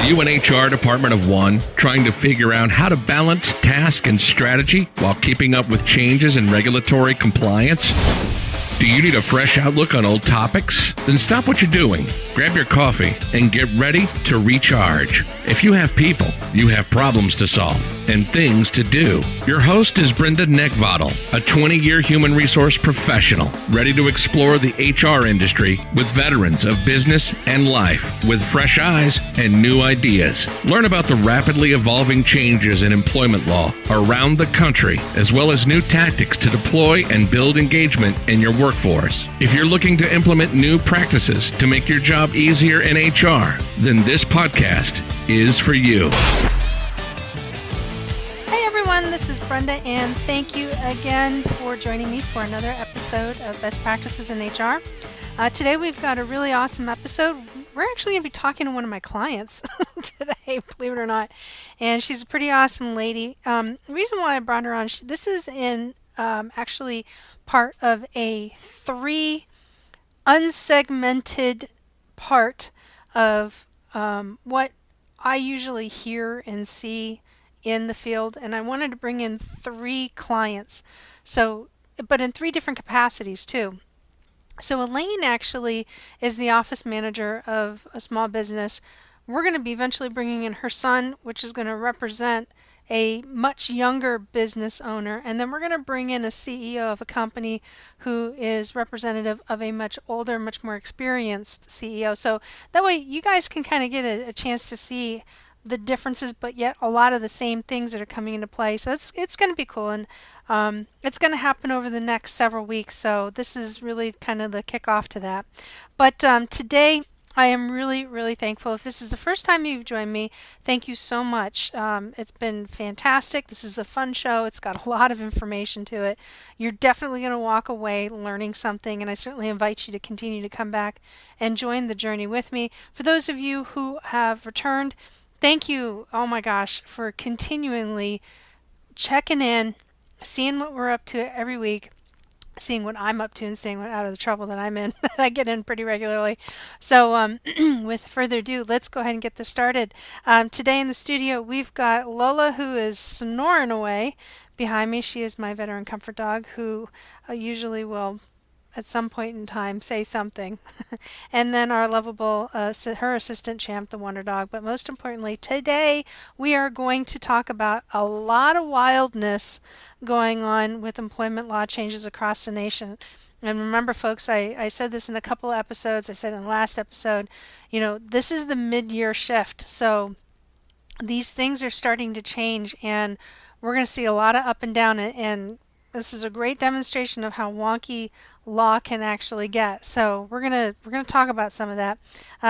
Are you an HR department of one, trying to figure out how to balance task and strategy while keeping up with changes in regulatory compliance? Do you need a fresh outlook on old topics? Then stop what you're doing, grab your coffee, and get ready to recharge. If you have people, you have problems to solve and things to do. Your host is Brenda, a 20-year human resource professional, ready to explore the HR industry with veterans of business and life with fresh eyes and new ideas. Learn about the rapidly evolving changes in employment law around the country, as well as new tactics to deploy and build engagement in your workforce. If you're looking to implement new practices to make your job easier in HR, then this podcast is for you. Hey everyone, this is Brenda, and thank you again for joining me for another episode of Best Practices in HR. Today we've got a really awesome episode. We're actually going to be talking to one of my clients today, believe it or not, and she's a pretty awesome lady. The reason why I brought her on, this is in actually part of a 3 unsegmented part of what I usually hear and see in the field, and I wanted to bring in 3 clients, but in 3 different capacities too. So Elaine actually is the office manager of a small business. We're going to be eventually bringing in her son, which is going to represent a much younger business owner, and then we're going to bring in a CEO of a company who is representative of a much older, much more experienced CEO. So that way you guys can kind of get a chance to see the differences, but yet a lot of the same things that are coming into play. So it's going to be cool, and it's going to happen over the next several weeks. So this is really kind of the kickoff to that. But today I am really, really thankful. If this is the first time you've joined me, thank you so much. It's been fantastic. This is a fun show. It's got a lot of information to it. You're definitely going to walk away learning something, and I certainly invite you to continue to come back and join the journey with me. For those of you who have returned, thank you, oh my gosh, for continually checking in, seeing what we're up to every week, seeing what I'm up to, and staying out of the trouble that I'm in. I get in pretty regularly. So with further ado, let's go ahead and get this started. Today in the studio, we've got Lola, who is snoring away behind me. She is my veteran comfort dog, who usually will at some point in time say something. And then our lovable her assistant Champ, the wonder dog. But most importantly, today we are going to talk about a lot of wildness going on with employment law changes across the nation. And remember, folks, I said this in a couple of episodes. I said in the last episode, this is the mid-year shift. So these things are starting to change, and we're going to see a lot of up and down, and this is a great demonstration of how wonky law can actually get. So we're gonna talk about some of that.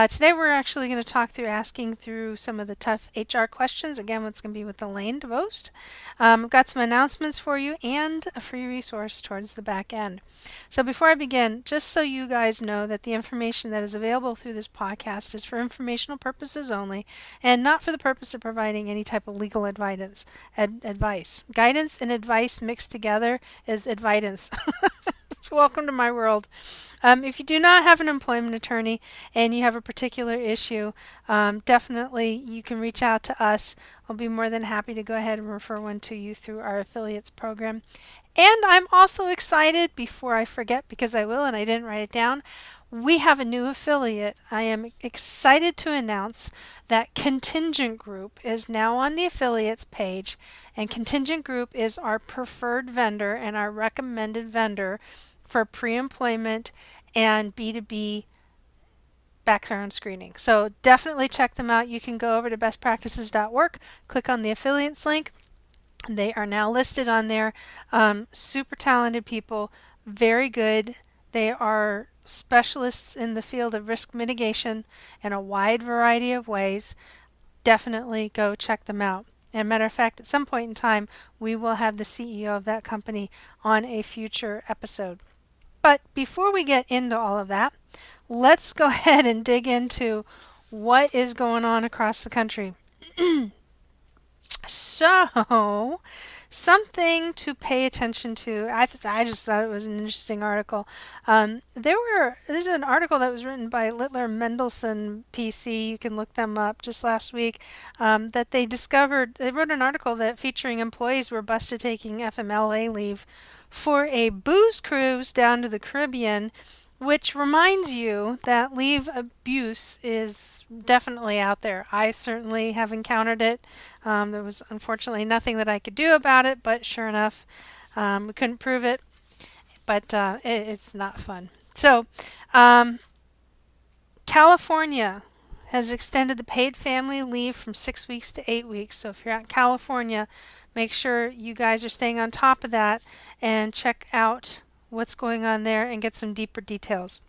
Today we're actually going to talk through asking through some of the tough HR questions. Again, it's going to be with Elaine, Devost. I've got some announcements for you and a free resource towards the back end. So before I begin, just so you guys know that the information that is available through this podcast is for informational purposes only, and not for the purpose of providing any type of legal advice. Guidance and advice mixed together is advidance. So welcome to my world. If you do not have an employment attorney and you have a particular issue, definitely you can reach out to us. I'll be more than happy to go ahead and refer one to you through our affiliates program. And I'm also excited, before I forget, because I will and I didn't write it down, we have a new affiliate. I am excited to announce that Contingent Group is now on the affiliates page, and Contingent Group is our preferred vendor and our recommended vendor for pre-employment and B2B background screening. So definitely check them out. You can go over to bestpractices.org, click on the affiliates link. They are now listed on there. Super talented people, very good. They are specialists in the field of risk mitigation in a wide variety of ways. Definitely go check them out. And matter of fact, at some point in time, we will have the CEO of that company on a future episode. But before we get into all of that, let's go ahead and dig into what is going on across the country. So something to pay attention to. I just thought it was an interesting article. There's an article that was written by Littler Mendelsohn PC. You can look them up just last week. That they wrote an article that featuring employees were busted taking FMLA leave for a booze cruise down to the Caribbean, which reminds you that leave abuse is definitely out there. I certainly have encountered it. There was unfortunately nothing that I could do about it, but sure enough, we couldn't prove it. But it's not fun. So, California has extended the paid family leave from 6 weeks to 8 weeks. So if you're out in California, make sure you guys are staying on top of that and check out what's going on there and get some deeper details.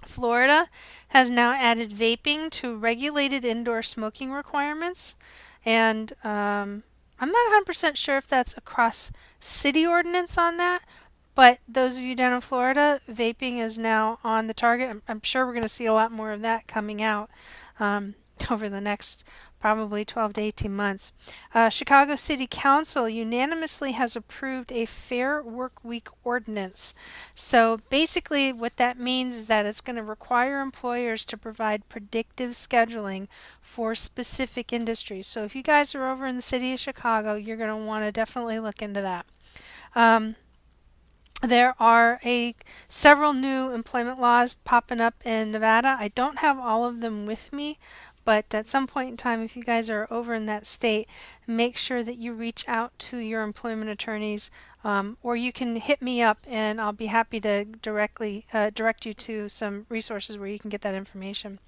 Florida has now added vaping to regulated indoor smoking requirements, and I'm not 100% sure if that's across city ordinance on that, but those of you down in Florida, vaping is now on the target. I'm sure we're going to see a lot more of that coming out over the next probably 12 to 18 months. Chicago City Council unanimously has approved a Fair Work Week ordinance. So basically what that means is that it's going to require employers to provide predictive scheduling for specific industries. So if you guys are over in the city of Chicago, you're going to want to definitely look into that. There are several new employment laws popping up in Nevada. I don't have all of them with me, but at some point in time, if you guys are over in that state, make sure that you reach out to your employment attorneys, or you can hit me up and I'll be happy to direct you to some resources where you can get that information.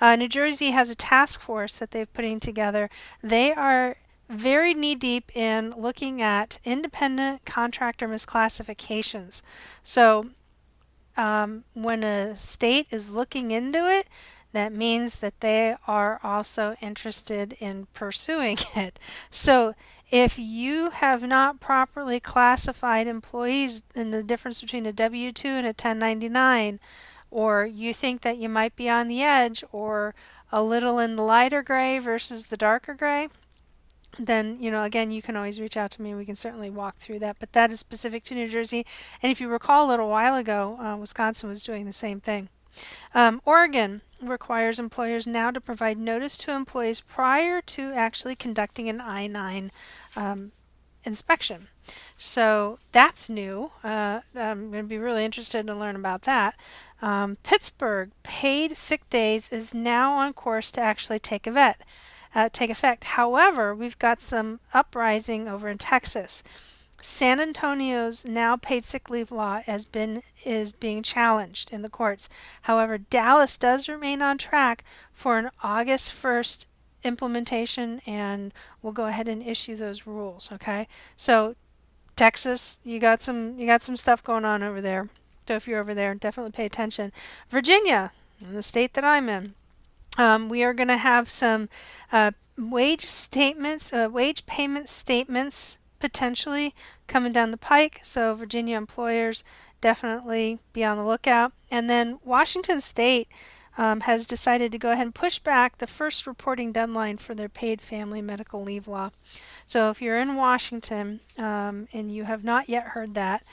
New Jersey has a task force that they're putting together. They are very knee-deep in looking at independent contractor misclassifications. So when a state is looking into it, that means that they are also interested in pursuing it. So if you have not properly classified employees in the difference between a W-2 and a 1099, or you think that you might be on the edge or a little in the lighter gray versus the darker gray, then, again, you can always reach out to me. We can certainly walk through that. But that is specific to New Jersey. And if you recall a little while ago, Wisconsin was doing the same thing. Oregon requires employers now to provide notice to employees prior to actually conducting an I-9 inspection. So that's new. I'm going to be really interested to learn about that. Pittsburgh, paid sick days is now on course to actually take effect. However, we've got some uprising over in Texas. San Antonio's now paid sick leave law is being challenged in the courts. However, Dallas does remain on track for an August 1st implementation, and we'll go ahead and issue those rules. Okay, so Texas, you got some stuff going on over there. So if you're over there, definitely pay attention. Virginia, in the state that I'm in, we are going to have some wage payment statements potentially coming down the pike. So Virginia employers, definitely be on the lookout. And then Washington State has decided to go ahead and push back the first reporting deadline for their paid family medical leave law. So if you're in Washington and you have not yet heard that,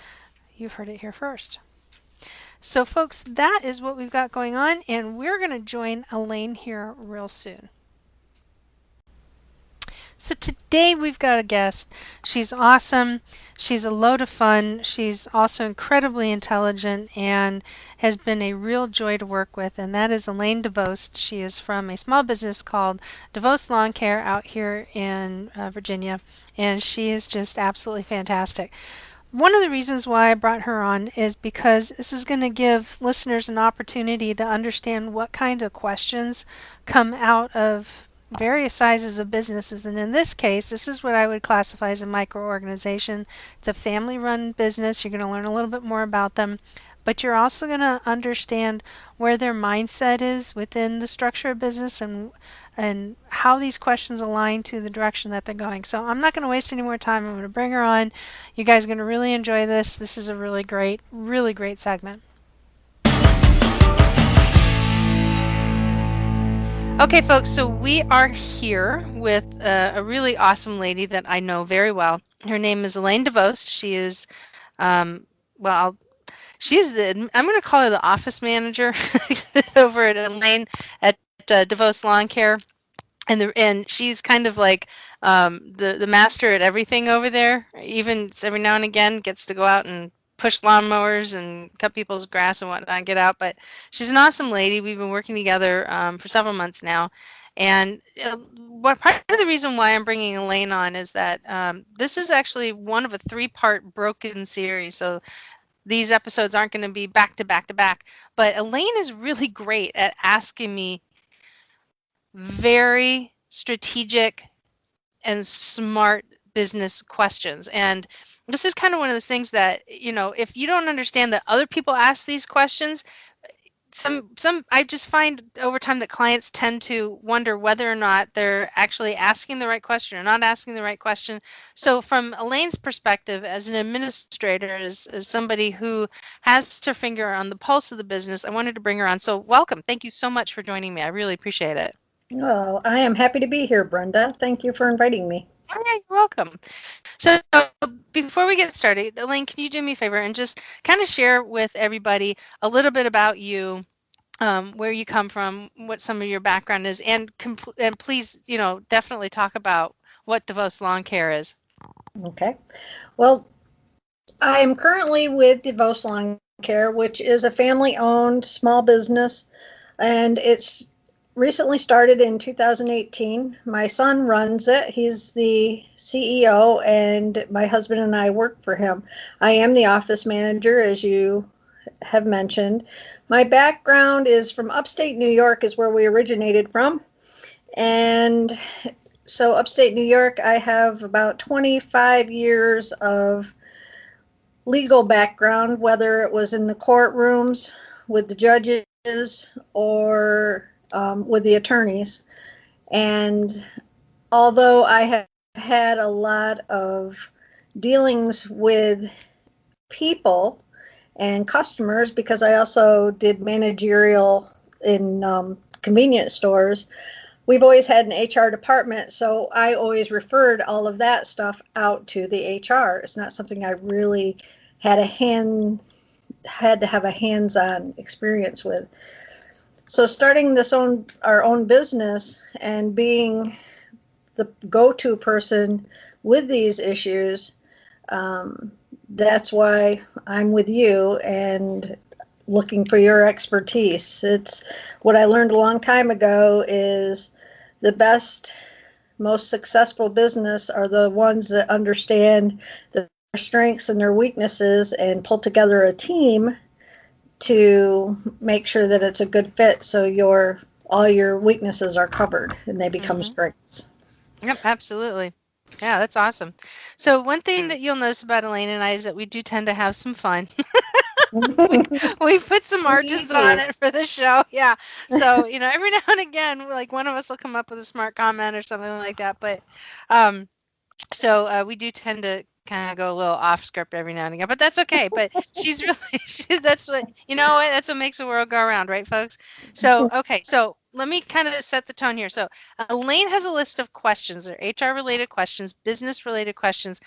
you've heard it here first. So folks, that is what we've got going on, and we're going to join Elaine here real soon. So today we've got a guest. She's awesome. She's a load of fun. She's also incredibly intelligent and has been a real joy to work with, and that is Elaine Devost. She is from a small business called Devost Lawn Care out here in Virginia, and she is just absolutely fantastic. One of the reasons why I brought her on is because this is going to give listeners an opportunity to understand what kind of questions come out of various sizes of businesses. And in this case, this is what I would classify as a microorganization. It's a family-run business. You're going to learn a little bit more about them, but you're also going to understand where their mindset is within the structure of business and how these questions align to the direction that they're going. So I'm not going to waste any more time. I'm going to bring her on. You guys are going to really enjoy this. This is a really great segment. Okay, folks, so we are here with a really awesome lady that I know very well. Her name is Elaine Devost. She is, well, she's I'm going to call her the office manager over at Elaine at Devost Lawn Care. And she's kind of like the master at everything over there. Even every now and again gets to go out and push lawnmowers and cut people's grass and whatnot, get out. But she's an awesome lady. We've been working together for several months now. And what part of the reason why I'm bringing Elaine on is that this is actually one of a three-part broken series. So these episodes aren't going to be back to back to back. But Elaine is really great at asking me very strategic and smart business questions. And this is kind of one of those things that, if you don't understand that other people ask these questions, some I just find over time that clients tend to wonder whether or not they're actually asking the right question or not asking the right question. So from Elaine's perspective as an administrator, as somebody who has her finger on the pulse of the business, I wanted to bring her on. So welcome. Thank you so much for joining me. I really appreciate it. Oh, I am happy to be here, Brenda. Thank you for inviting me. Oh, yeah, you're welcome. So before we get started, Elaine, can you do me a favor and just kind of share with everybody a little bit about you, where you come from, what some of your background is, and please, definitely talk about what Devost Lawn Care is. Okay. Well, I am currently with Devost Lawn Care, which is a family-owned small business, and it's recently started in 2018. My son runs it. He's the CEO, and my husband and I work for him. I am the office manager, as you have mentioned. My background is from upstate New York, is where we originated from. And so upstate New York, I have about 25 years of legal background, whether it was in the courtrooms with the judges or with the attorneys. And although I have had a lot of dealings with people and customers, because I also did managerial in convenience stores, we've always had an HR department, so I always referred all of that stuff out to the HR. It's not something I really had to have a hands-on experience with. So starting our own business and being the go-to person with these issues, that's why I'm with you and looking for your expertise. It's what I learned a long time ago is the best, most successful business are the ones that understand their strengths and their weaknesses and pull together a team to make sure that it's a good fit, so all your weaknesses are covered and they become strengths. Yep, absolutely. Yeah, that's awesome. So one thing that you'll notice about Elaine and I is that we do tend to have some fun. we put some margins on it for the show. Yeah. So, every now and again, like one of us will come up with a smart comment or something like that. But so we do tend to kind of go a little off script every now and again, but that's okay. But she's really, that's what makes the world go around, right, folks? So, okay. So let me kind of set the tone here. So Elaine has a list of questions. They're HR related questions, business related questions.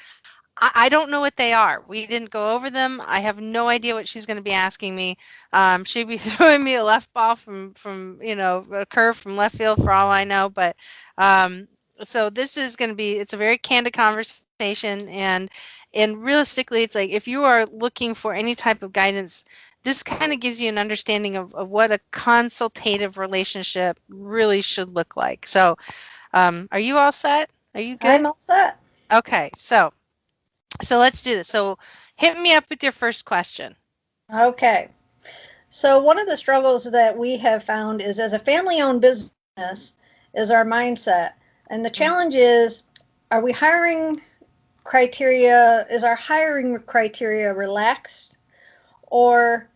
I don't know what they are. We didn't go over them. I have no idea what she's going to be asking me. She'd be throwing me a left ball from a curve from left field for all I know. But so this is going to be, it's a very candid conversation, and realistically, it's like if you are looking for any type of guidance, this kind of gives you an understanding of what a consultative relationship really should look like. So are you all set? Are you good? I'm all set. Okay, so let's do this. So hit me up with your first question. Okay. So one of the struggles that we have found is, as a family-owned business, is our mindset. And the challenge is, are we hiring criteria, is our hiring criteria relaxed, or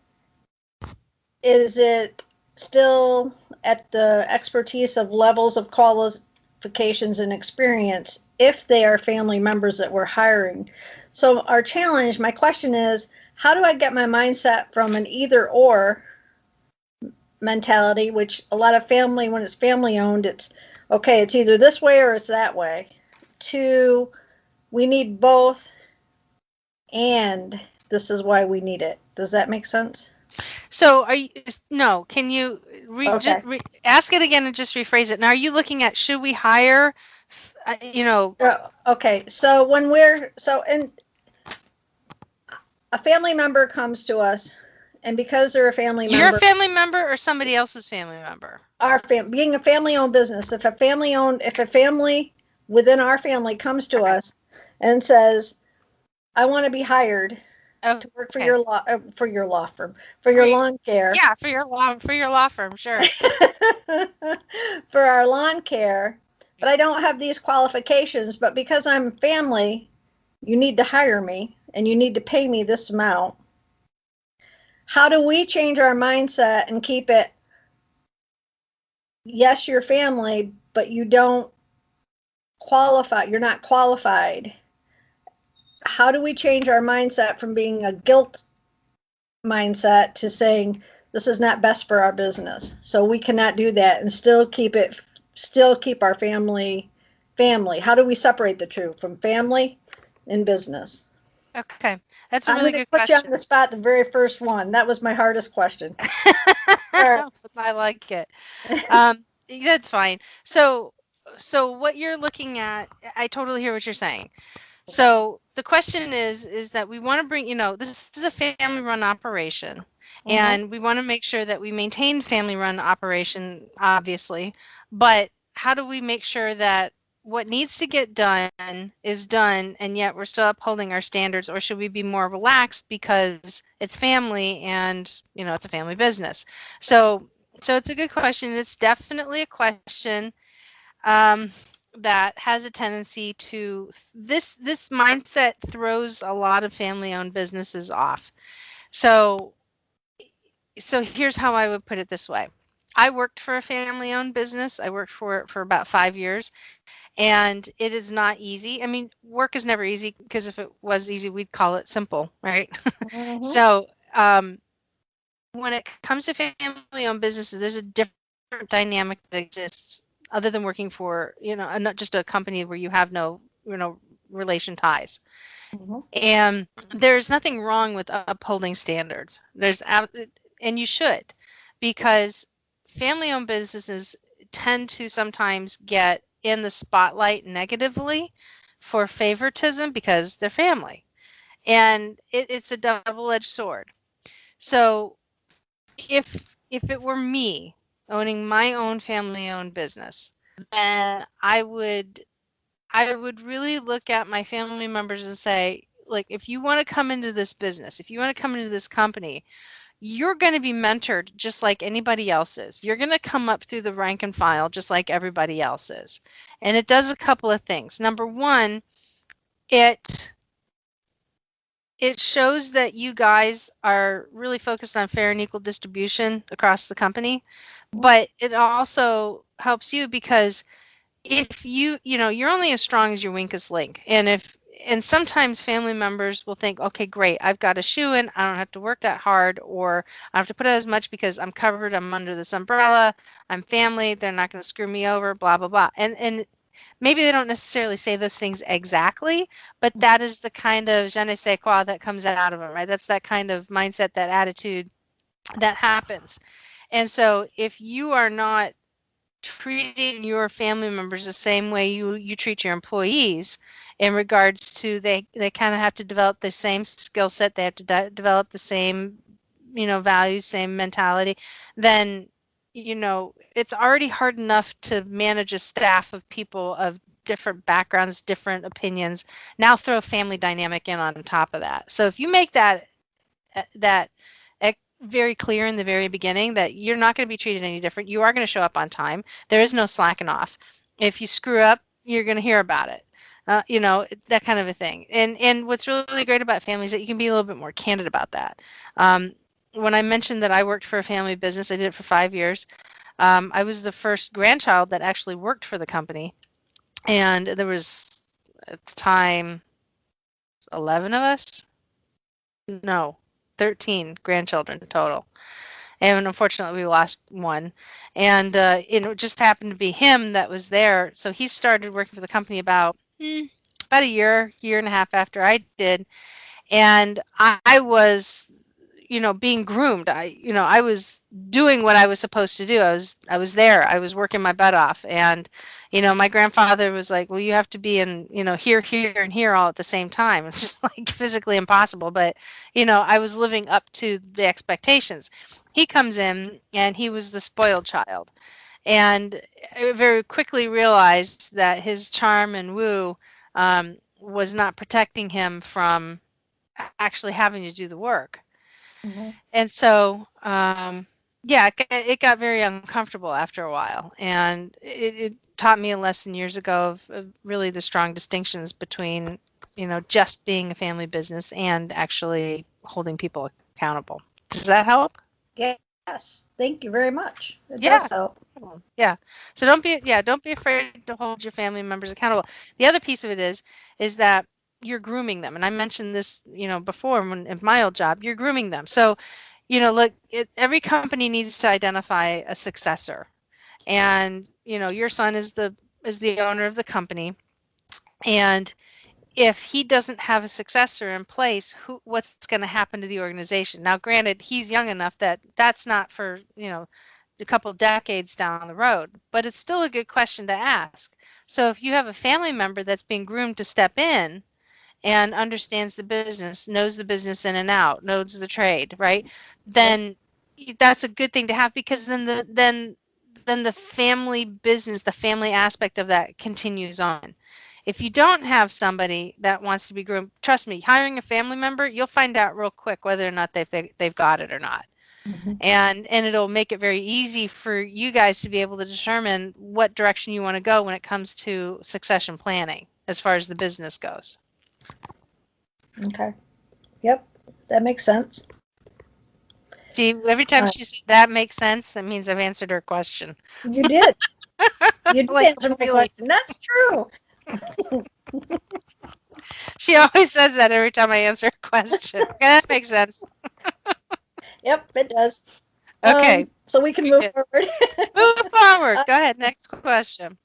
is it still at the expertise of levels of qualifications and experience if they are family members that we're hiring? So our challenge, my question is, how do I get my mindset from an either or mentality, which a lot of family, when it's family owned, it's okay, it's either this way or it's that way, to we need both, and this is why we need it. Does that make sense? So are you, no, can you Okay. ask it again and just rephrase it? Now, are you looking at should we hire, Okay. So when and a family member comes to us, and because they're a family your member, family member or somebody else's family member? being a family-owned business, if a family within our family comes to us and says, "I want to be hired to work for Okay. your law firm, for your lawn care." Yeah, for your law firm, sure. For our lawn care, but I don't have these qualifications, but because I'm family, you need to hire me and you need to pay me this amount. How do we change our mindset and keep it, yes, you're family, but you don't qualify, you're not qualified? How do we change our mindset from being a guilt mindset to saying this is not best for our business? So we cannot do that and still keep our family. How do we separate the two from family and business? Okay, that's a I'm really going to good put you on question. the spot, the very first one. That was my hardest question. All right. I like it. That's fine. So what you're looking at, I totally hear what you're saying. So the question is that we want to bring, this is a family run operation, Mhm. and we want to make sure that we maintain family run operation, obviously, but how do we make sure that what needs to get done is done, and yet we're still upholding our standards, or should we be more relaxed because it's family and, it's a family business? So it's a good question. It's definitely a question um, that has a tendency to this mindset throws a lot of family-owned businesses off. So here's how I would put it this way. I worked for a family-owned business. I worked for it for about 5 years, and it is not easy. I mean, work is never easy because if it was easy, we'd call it simple, right? Mhm. So when it comes to family-owned businesses, there's a different dynamic that exists other than working for, not just a company where you have no, relation ties. Mhm. And there's nothing wrong with upholding standards. And you should, because family-owned businesses tend to sometimes get in the spotlight negatively for favoritism because they're family, and it's a double-edged sword. So if it were me owning my own family-owned business, then I would really look at my family members and say, like, if you want to come into this business, if you want to come into this company, you're going to be mentored just like anybody else is. You're going to come up through the rank and file just like everybody else is. And it does a couple of things. Number one, it it shows that you guys are really focused on fair and equal distribution across the company, but it also helps you because if you're only as strong as your weakest link. And sometimes family members will think, okay, great, I've got a shoe in, I don't have to work that hard, or I don't have to put out as much because I'm covered, I'm under this umbrella, I'm family, they're not going to screw me over, blah blah blah. And maybe they don't necessarily say those things exactly, but that is the kind of je ne sais quoi that comes out of them, right? That's that kind of mindset, that attitude that happens. And so if you are not treating your family members the same way you treat your employees, in regards to they kind of have to develop the same skill set, they have to develop the same values, same mentality, then it's already hard enough to manage a staff of people of different backgrounds, different opinions. Now throw family dynamic in on top of that. So if you make that very clear in the very beginning that you're not going to be treated any different, you are going to show up on time. There is no slacking off. If you screw up, you're going to hear about it. That kind of a thing. And what's really great about family is that you can be a little bit more candid about that. When I mentioned that I worked for a family business, I did it for 5 years. I was the first grandchild that actually worked for the company, and there was at the time 11 of us. No, 13 grandchildren total. And unfortunately, we lost one. And it just happened to be him that was there. So he started working for the company about about a year and a half after I did, and I was, being groomed. I was doing what I was supposed to do. I was there. I was working my butt off, and my grandfather was like, "Well, you have to be in, here, here, and here all at the same time." It's just like physically impossible, but I was living up to the expectations. He comes in, and he was the spoiled child, and I very quickly realized that his charm and woo was not protecting him from actually having to do the work. Mm-hmm. And so, yeah, it got very uncomfortable after a while. And it taught me a lesson years ago of really the strong distinctions between, just being a family business and actually holding people accountable. Does that help? Yes, thank you very much. It Yeah. does help. Yeah. So don't be afraid to hold your family members accountable. The other piece of it is that you're grooming them. And I mentioned this, before in my old job, you're grooming them. So, look, every company needs to identify a successor. And, your son is the owner of the company. And if he doesn't have a successor in place, what's going to happen to the organization? Now, granted, he's young enough that that's not for, a couple decades down the road, but it's still a good question to ask. So if you have a family member that's being groomed to step in and understands the business, knows the business in and out, knows the trade, right? Then that's a good thing to have, because then the family business, the family aspect of that continues on. If you don't have somebody that wants to be groomed, trust me, hiring a family member, you'll find out real quick whether or not they've got it or not. Mm-hmm. And it'll make it very easy for you guys to be able to determine what direction you want to go when it comes to succession planning as far as the business goes. Okay. Yep, that makes sense. See, every time she said that makes sense, that means I've answered her question. You did. You did Like, answer my really? question. That's true. She always says that every time I answer a question. Okay, that makes sense. Yep, it does. Okay. So we can move forward. Move forward. Go ahead. Next question.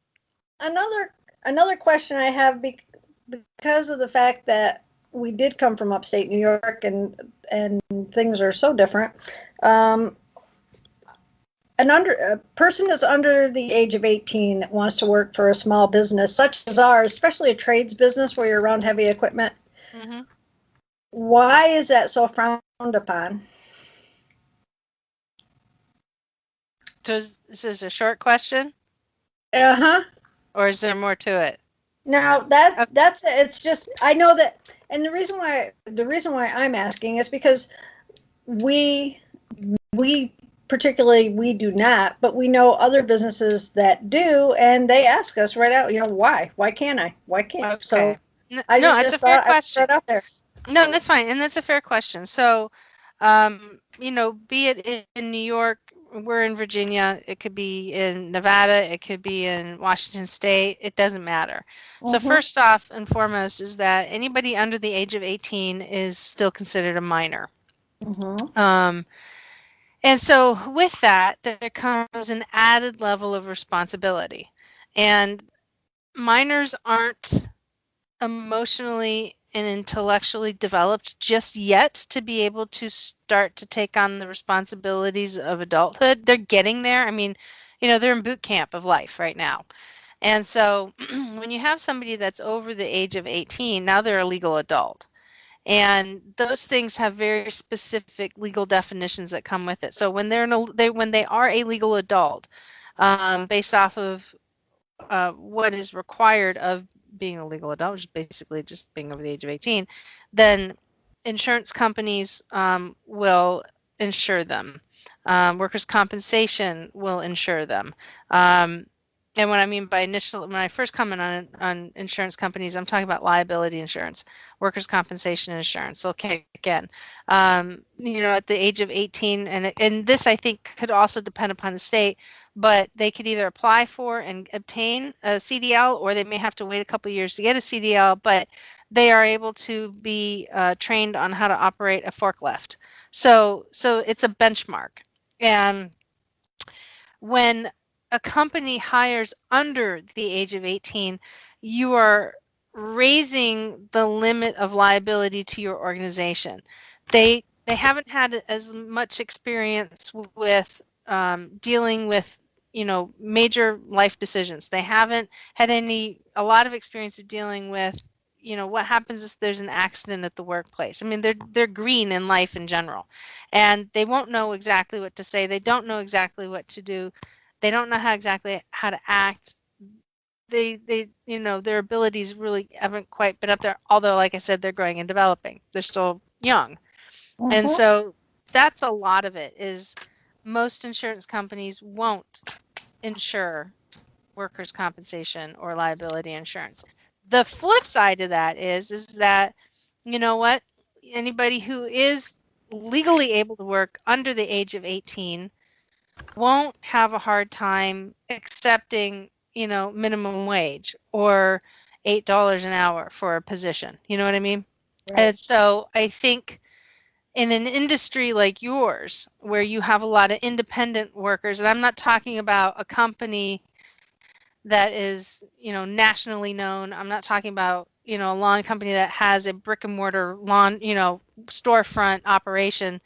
Another question I have, because of the fact that we did come from upstate New York, and things are so different. A person that's under the age of 18 that wants to work for a small business such as ours, especially a trades business where you're around heavy equipment, Mm-hmm. why is that so frowned upon? So this is a short question, Uh-huh. or is there more to it? Now that's it's just, I know that, and the reason why I'm asking is because we particularly, we do not, but we know other businesses that do, and they ask us right out, why can't I? Why can't? Okay. So No, it's a fair question. I'd throw it out there. No, that's fine, and that's a fair question. So, be it in New York, we're in Virginia, it could be in Nevada, it could be in Washington State, it doesn't matter. So Mhm. first off and foremost is that anybody under the age of 18 is still considered a minor. Mhm. And so with that, there comes an added level of responsibility. And minors aren't emotionally and intellectually developed just yet to be able to start to take on the responsibilities of adulthood. They're getting there. I mean, they're in boot camp of life right now. And so when you have somebody that's over the age of 18, now they're a legal adult. And those things have very specific legal definitions that come with it. So when when they are a legal adult, based off of what is required of being a legal adult, which is basically just being over the age of 18, then insurance companies will insure them. Workers' compensation will insure them. And what I mean by when I first comment on insurance companies, I'm talking about liability insurance, workers' compensation insurance. Okay, again, at the age of 18, and this I think could also depend upon the state, but they could either apply for and obtain a CDL, or they may have to wait a couple of years to get a CDL, but they are able to be trained on how to operate a forklift. So it's a benchmark. And when a company hires under the age of 18, you are raising the limit of liability to your organization. They haven't had as much experience with dealing with major life decisions. They haven't had a lot of experience of dealing with what happens if there's an accident at the workplace. I mean, they're green in life in general, and they won't know exactly what to say. They don't know exactly what to do. They don't know exactly how to act. They their abilities really haven't quite been up there, although like I said, they're growing and developing. They're still young. And Mhm. so that's a lot of it. Is most insurance companies won't insure workers' compensation or liability insurance. The flip side of that is that, you know what, anybody who is legally able to work under the age of 18 won't have a hard time accepting, minimum wage or $8 an hour for a position. You know what I mean? Right. And so I think in an industry like yours, where you have a lot of independent workers, and I'm not talking about a company that is, nationally known. I'm not talking about, a lawn company that has a brick and mortar lawn, storefront operation.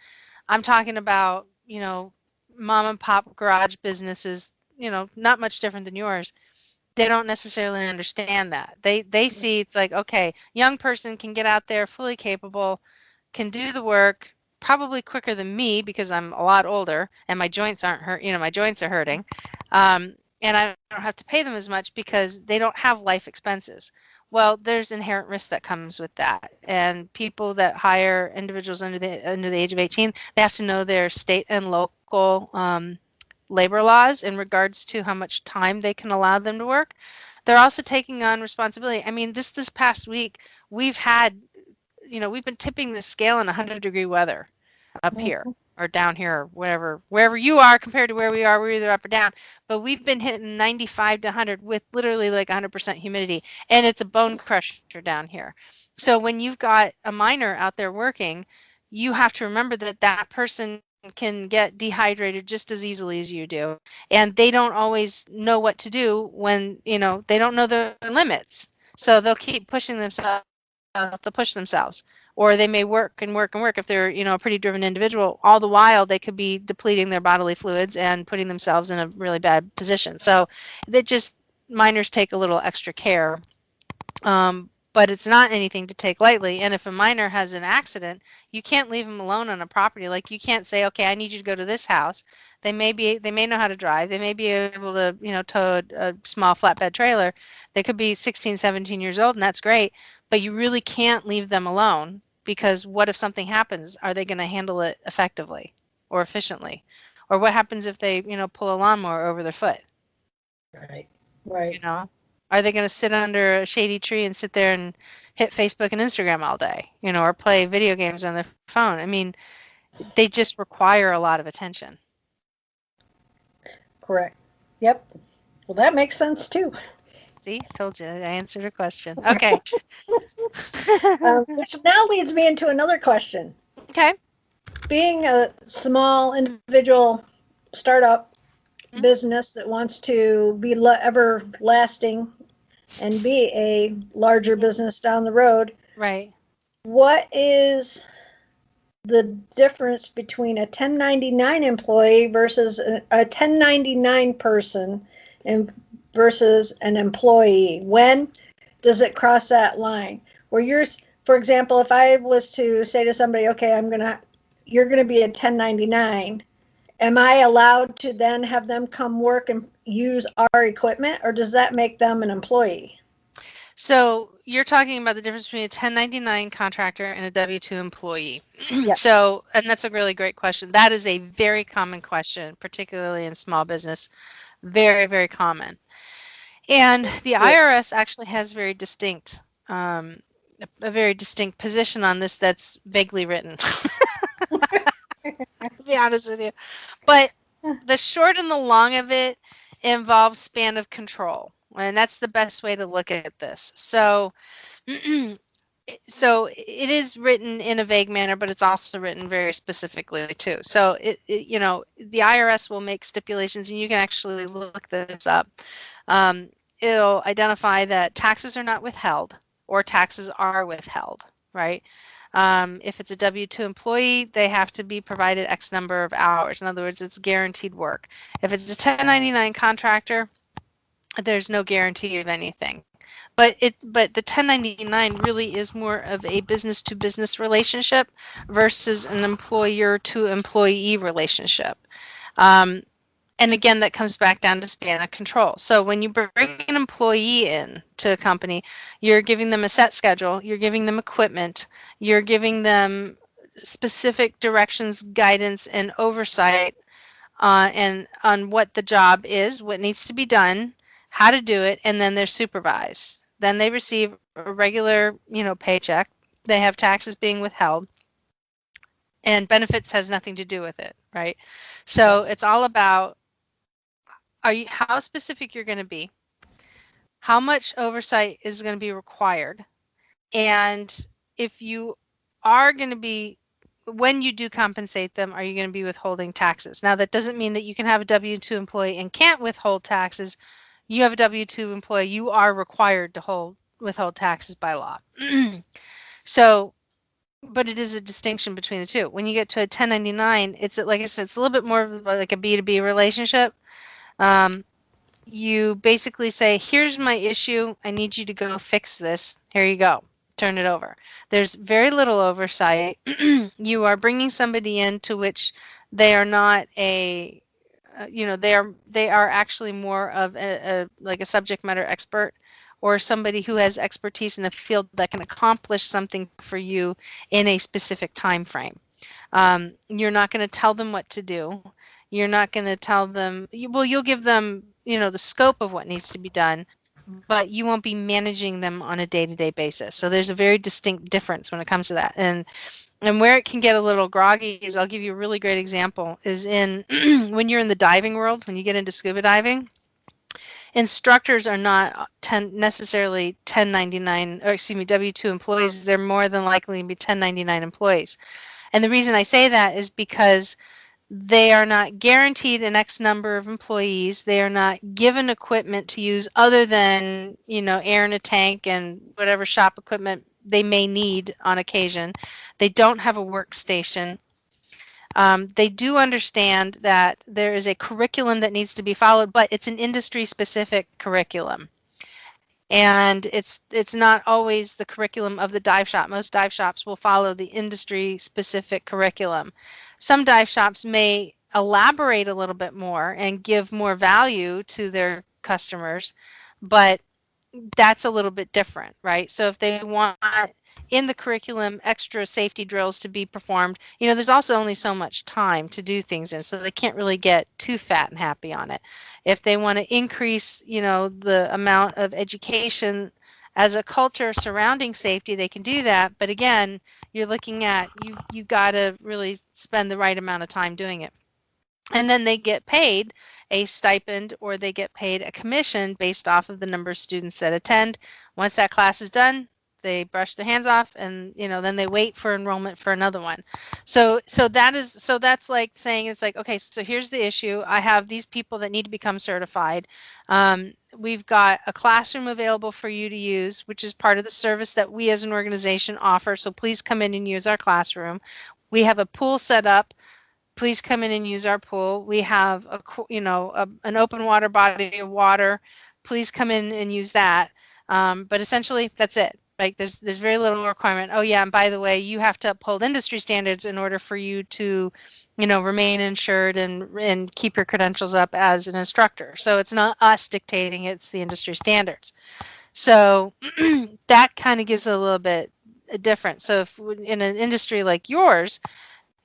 I'm talking about, mom and pop garage businesses, not much different than yours. They don't necessarily understand that. They see it's like, okay, young person can get out there fully capable, can do the work probably quicker than me because I'm a lot older and my joints aren't hurt, my joints are hurting. And I don't have to pay them as much because they don't have life expenses. Well, there's inherent risk that comes with that. And people that hire individuals under the age of 18, they have to know their state and local labor laws in regards to how much time they can allow them to work. They're also taking on responsibility. I mean, this past week, we've had, we've been tipping the scale in 100-degree weather up here Mhm. or down here or wherever you are compared to where we are. We're either up or down, but we've been hitting 95 to 100 with literally like 100% humidity, and it's a bone crusher down here. So when you've got a miner out there working, you have to remember that that person can get dehydrated just as easily as you do, and they don't always know what to do when they don't know their limits, so they'll keep pushing themselves. They'll push themselves, or they may work and work and work if they're a pretty driven individual. All the while they could be depleting their bodily fluids and putting themselves in a really bad position. So that just miners take a little extra care, but it's not anything to take lightly. And if a miner has an accident, you can't leave them alone on a property. Like, you can't say, okay, I need you to go to this house. They may know how to drive. They may be able to, tow a small flatbed trailer. They could be 16, 17 years old, and that's great. But you really can't leave them alone, because what if something happens? Are they going to handle it effectively or efficiently? Or what happens if they, pull a lawnmower over their foot? Right. Right. You know, are they going to sit under a shady tree and sit there and hit Facebook and Instagram all day, or play video games on their phone? I mean, they just require a lot of attention. Correct. Yep. Well, that makes sense too. See, told you I answered a question. Okay. Which now leads me into another question. Okay. Being a small individual startup business that wants to be everlasting and be a larger business down the road, Right. what is the difference between a 1099 employee versus a 1099 person versus an employee? When does it cross that line? Where for example, if I was to say to somebody, okay, you're going to be a 1099, am I allowed to then have them come work and use our equipment, or does that make them an employee? So you're talking about the difference between a 1099 contractor and a W-2 employee. Yeah. So, and that's a really great question. That is a very common question, particularly in small business. Very, very common. And the IRS actually has a very distinct position on this that's vaguely written. To be honest with you. But the short and the long of it involves span of control. And that's the best way to look at this. So, so it is written in a vague manner, but it's also written very specifically too. So the IRS will make stipulations, and you can actually look this up. It'll identify that taxes are not withheld. or taxes are withheld, right? If it's a W-2 employee, they have to be provided X number of hours. In other words, it's guaranteed work. If it's a 1099 contractor, there's no guarantee of anything. But the 1099 really is more of a business to business relationship versus an employer to employee relationship. And again, that comes back down to span of control. So when you bring an employee in to a company, you're giving them a set schedule, you're giving them equipment, you're giving them specific directions, guidance, and oversight and on what the job is, what needs to be done, how to do it, and then they're supervised. Then they receive a regular, paycheck. They have taxes being withheld, and benefits has nothing to do with it, right? So it's all about how specific you're going to be, how much oversight is going to be required, and if you are going to be, when you do compensate them, are you going to be withholding taxes? Now, that doesn't mean that you can have a W-2 employee and can't withhold taxes. You have a W-2 employee, you are required to withhold taxes by law. So, but it is a distinction between the two. When you get to a 1099, it's like I said, it's a little bit more like a B2B relationship. You basically say, here's my issue. I need you to go fix this. Here you go. Turn it over. There's very little oversight. You are bringing somebody in to which they are not they are actually more of like a subject matter expert or somebody who has expertise in a field that can accomplish something for you in a specific time frame. You're not going to tell them what to do. You're not going to tell them, you'll give them, the scope of what needs to be done, but you won't be managing them on a day-to-day basis. So there's a very distinct difference when it comes to that. And where it can get a little groggy is, I'll give you a really great example, is in when you're in the diving world, when you get into scuba diving, instructors are not necessarily 1099, or excuse me, W-2 employees. They're more than likely to be 1099 employees. And the reason I say that is because they are not guaranteed an X number of employees. They are not given equipment to use other than, air in a tank and whatever shop equipment they may need on occasion. They don't have a workstation. They do understand that there is a curriculum that needs to be followed, but it's an industry-specific curriculum. And it's not always the curriculum of the dive shop. Most dive shops will follow the industry-specific curriculum. Some dive shops may elaborate a little bit more and give more value to their customers, but that's a little bit different, right? So if they want in the curriculum extra safety drills to be performed, there's also only so much time to do things in, so they can't really get too fat and happy on it. If they want to increase, the amount of education as a culture surrounding safety, they can do that. But again, you're looking at, you got to really spend the right amount of time doing it. And then they get paid a stipend, or they get paid a commission based off of the number of students that attend. Once that class is done, they brush their hands off, and then they wait for enrollment for another one. So that's like saying, it's like, okay, so here's the issue. I have these people that need to become certified. We've got a classroom available for you to use, which is part of the service that we as an organization offer. So please come in and use our classroom. We have a pool set up. Please come in and use our pool. We have an open water body of water. Please come in and use that. But essentially, that's it. Like there's very little requirement. Oh yeah, and by the way, you have to uphold industry standards in order for you to, remain insured and keep your credentials up as an instructor. So it's not us dictating; it's the industry standards. So that kind of gives it a little bit different. So if in an industry like yours,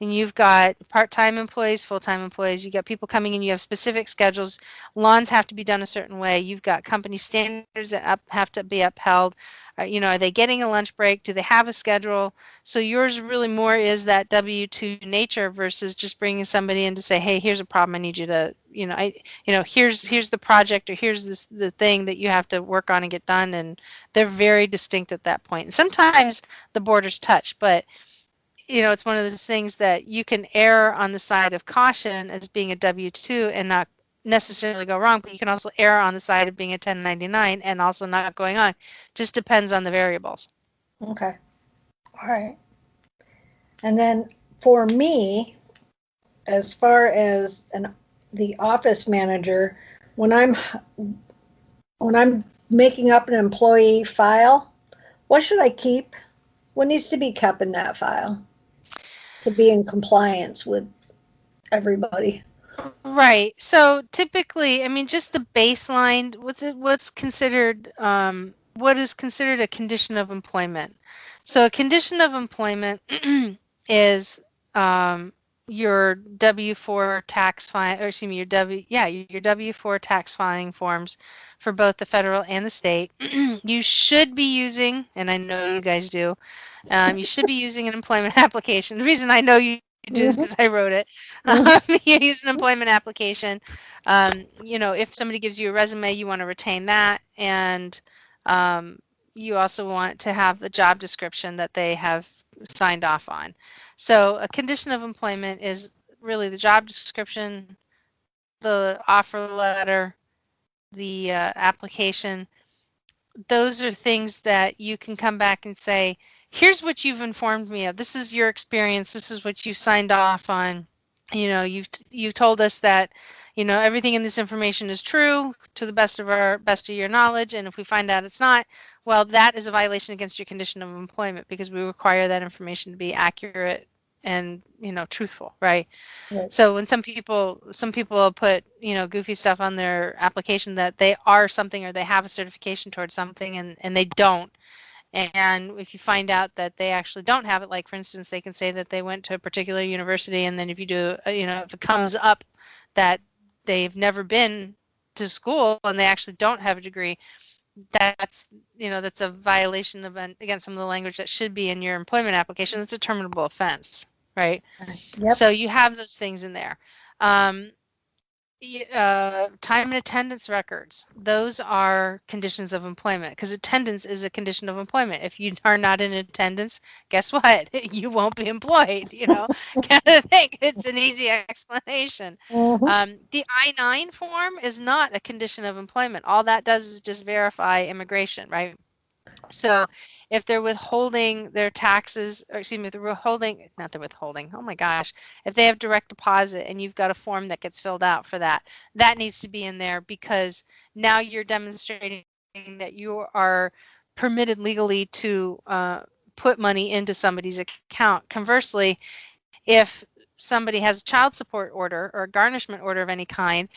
and you've got part-time employees, full-time employees, you got people coming in, you have specific schedules, lawns have to be done a certain way, you've got company standards that have to be upheld. Are they getting a lunch break? Do they have a schedule? So yours really more is that W-2 nature versus just bringing somebody in to say, hey, here's a problem, I need you to, here's the project, or here's the thing that you have to work on and get done. And they're very distinct at that point. And sometimes the borders touch, but it's one of those things that you can err on the side of caution as being a W-2 and necessarily go wrong, but you can also err on the side of being a 1099 and also not going on. Just depends on the variables. Okay. All right. And then for me, as far as the office manager, when I'm making up an employee file, what should I keep? What needs to be kept in that file to be in compliance with everybody? Right. So typically, I mean, just the baseline. What's considered what is considered a condition of employment? So a condition of employment is your W-4 tax file, or excuse me, your W-4 tax filing forms for both the federal and the state. You should be using, and I know you guys do, you should be using an employment application. The reason I know you do is because I wrote it. You use an employment application. If somebody gives you a resume, you want to retain that, and you also want to have the job description that they have signed off on. So a condition of employment is really the job description, the offer letter, the application. Those are things that you can come back and say, here's what you've informed me of. This is your experience. This is what you've signed off on. You've told us that, everything in this information is true to the best of your knowledge. And if we find out it's not, well, that is a violation against your condition of employment because we require that information to be accurate and, truthful, right? Right. So when some people put, goofy stuff on their application that they are something or they have a certification towards something and they don't. And if you find out that they actually don't have it, like for instance, they can say that they went to a particular university, and then if you do, if it comes up that they've never been to school and they actually don't have a degree, that's a violation against some of the language that should be in your employment application. That's a terminable offense, right? Yep. So you have those things in there. Time and attendance records, those are conditions of employment because attendance is a condition of employment. If you are not in attendance, guess what? You won't be employed, kind of thing. It's an easy explanation. The I-9 form is not a condition of employment. All that does is just verify immigration, right? So if they're withholding their taxes, or excuse me, oh my gosh, if they have direct deposit and you've got a form that gets filled out for that, that needs to be in there because now you're demonstrating that you are permitted legally to put money into somebody's account. Conversely, if somebody has a child support order or a garnishment order of any kind,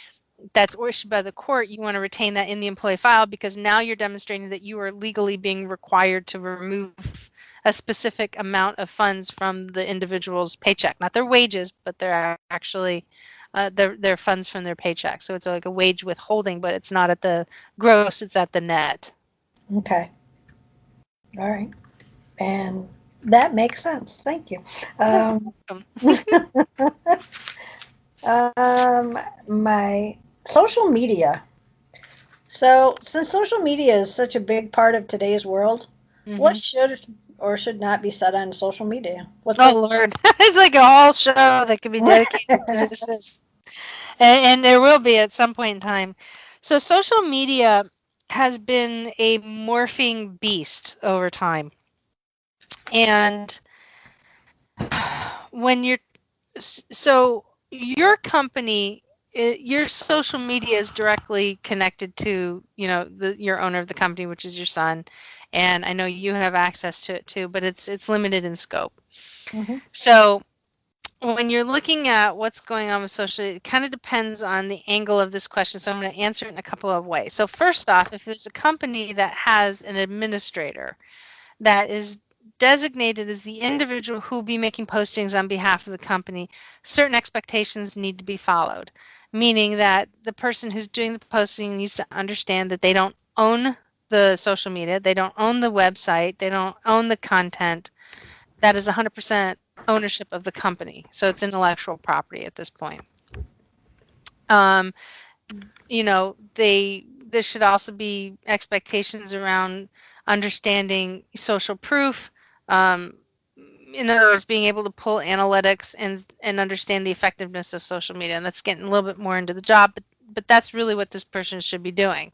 that's issued by the court, you want to retain that in the employee file because now you're demonstrating that you are legally being required to remove a specific amount of funds from the individual's paycheck, not their wages, but they're actually their funds from their paycheck. So it's like a wage withholding, but it's not at the gross, it's at the net. Okay. All right. And that makes sense. Thank you. My social media. So since social media is such a big part of today's world, what should or should not be said on social media? Lord, it's like a whole show that could be dedicated to this. And there will be at some point in time. So social media has been a morphing beast over time. And when your company, your social media is directly connected to, your owner of the company, which is your son. And I know you have access to it too, but it's limited in scope. So when you're looking at what's going on with social, it kind of depends on the angle of this question. So I'm going to answer it in a couple of ways. So first off, if there's a company that has an administrator that is designated as the individual who will be making postings on behalf of the company, certain expectations need to be followed, meaning that the person who's doing the posting needs to understand that they don't own the social media, they don't own the website, they don't own the content. That is 100% ownership of the company. So it's intellectual property at this point. There should also be expectations around understanding social proof. In other words, being able to pull analytics and understand the effectiveness of social media. And that's getting a little bit more into the job, but that's really what this person should be doing.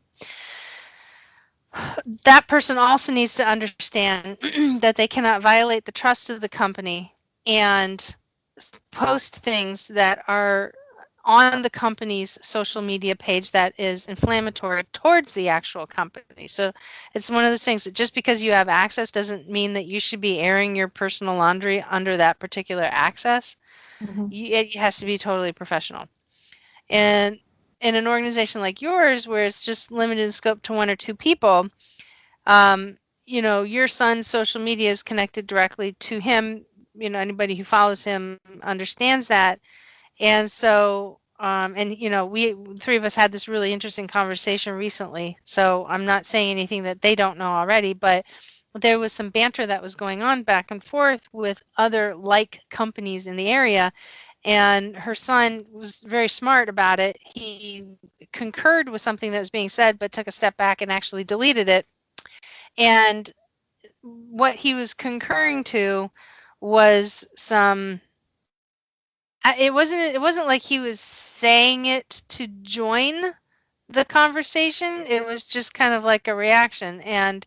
That person also needs to understand that they cannot violate the trust of the company and post things that are on the company's social media page that is inflammatory towards the actual company. So it's one of those things that just because you have access doesn't mean that you should be airing your personal laundry under that particular access. Mm-hmm. It has to be totally professional. And in an organization like yours, where it's just limited in scope to 1 or 2 people, your son's social media is connected directly to him. Anybody who follows him understands that. And so, we 3 of us had this really interesting conversation recently. So I'm not saying anything that they don't know already, but there was some banter that was going on back and forth with other like companies in the area. And her son was very smart about it. He concurred with something that was being said, but took a step back and actually deleted it. And what he was concurring to was it wasn't like he was saying it to join the conversation. It was just kind of like a reaction, and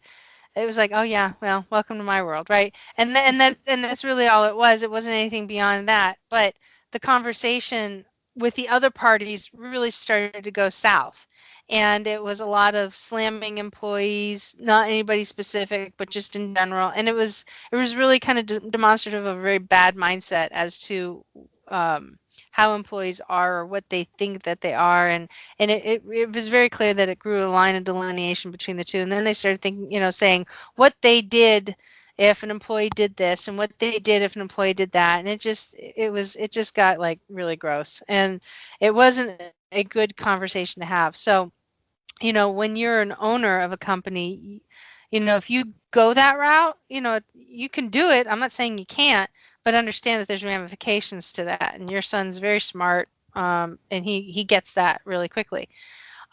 it was like, oh yeah, well, welcome to my world, right? And that's really all it was. It wasn't anything beyond that. But the conversation with the other parties really started to go south. And it was a lot of slamming employees, not anybody specific, but just in general. And it was really kind of demonstrative of a very bad mindset as to how employees are or what they think that they are. And it was very clear that it grew a line of delineation between the two. And then they started thinking, saying what they did if an employee did this and what they did if an employee did that. And it just got like really gross. And it wasn't a good conversation to have. So, when you're an owner of a company, if you go that route, you can do it. I'm not saying you can't, but understand that there's ramifications to that. And your son's very smart, and he gets that really quickly.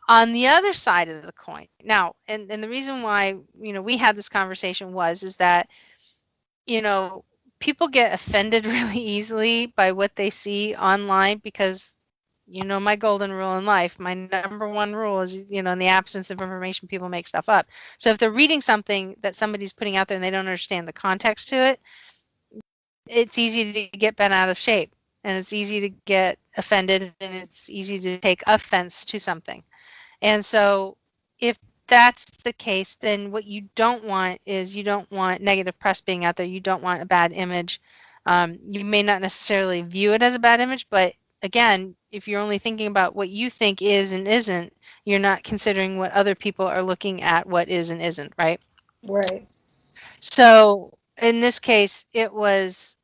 On the other side of the coin, now, and the reason why, we had this conversation is that, people get offended really easily by what they see online because, my golden rule in life, my number 1 rule is, in the absence of information, people make stuff up. So if they're reading something that somebody's putting out there and they don't understand the context to it, it's easy to get bent out of shape, and it's easy to get offended, and it's easy to take offense to something. And so if that's the case, then what you don't want is you don't want negative press being out there. You don't want a bad image. You may not necessarily view it as a bad image, but again, if you're only thinking about what you think is and isn't, you're not considering what other people are looking at what is and isn't, right? Right. So in this case, it was,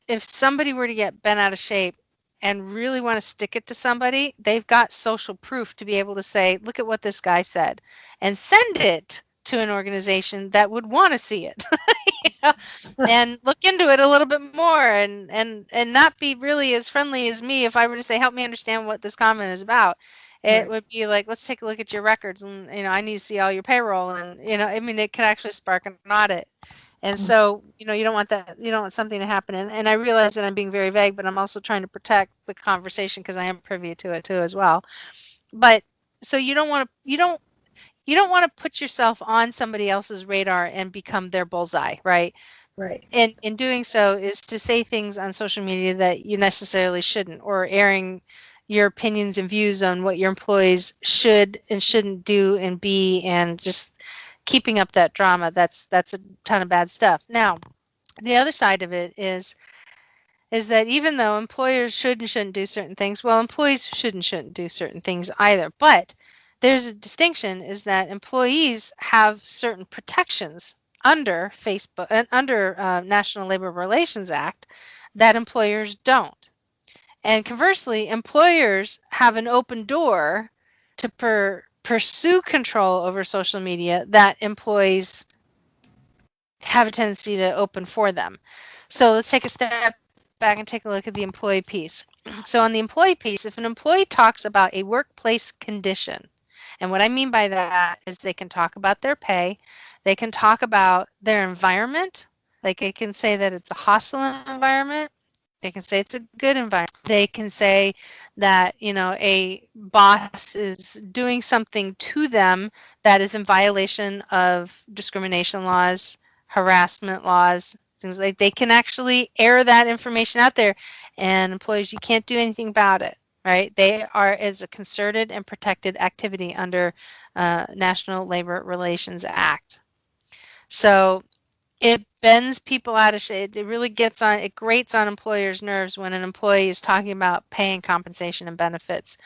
if somebody were to get bent out of shape and really want to stick it to somebody, they've got social proof to be able to say, look at what this guy said, and send it to an organization that would want to see it. And look into it a little bit more, and not be really as friendly as me if I were to say, help me understand what this comment is about. It would be like, let's take a look at your records, and I need to see all your payroll, and it could actually spark an audit. And so, you don't want that, you don't want something to happen. And I realize that I'm being very vague, but I'm also trying to protect the conversation because I am privy to it too as well. But so you don't want to put yourself on somebody else's radar and become their bullseye, right? Right. And in doing so is to say things on social media that you necessarily shouldn't, or airing your opinions and views on what your employees should and shouldn't do and be, and just keeping up that drama. That's a ton of bad stuff. Now, the other side of it is that even though employers should and shouldn't do certain things, well, employees should and shouldn't do certain things either. But there's a distinction, is that employees have certain protections under Facebook and under National Labor Relations Act that employers don't. And conversely, employers have an open door to pursue control over social media that employees have a tendency to open for them. So let's take a step back and take a look at the employee piece. So on the employee piece, if an employee talks about a workplace condition, and what I mean by that is they can talk about their pay, they can talk about their environment, like they can say that it's a hostile environment, They can say it's a good environment. They can say that, a boss is doing something to them that is in violation of discrimination laws, harassment laws, things like they can actually air that information out there, and employees, you can't do anything about it, right? They are as a concerted and protected activity under National Labor Relations Act. So it bends people out of shape. It really it grates on employers' nerves when an employee is talking about pay and compensation and benefits,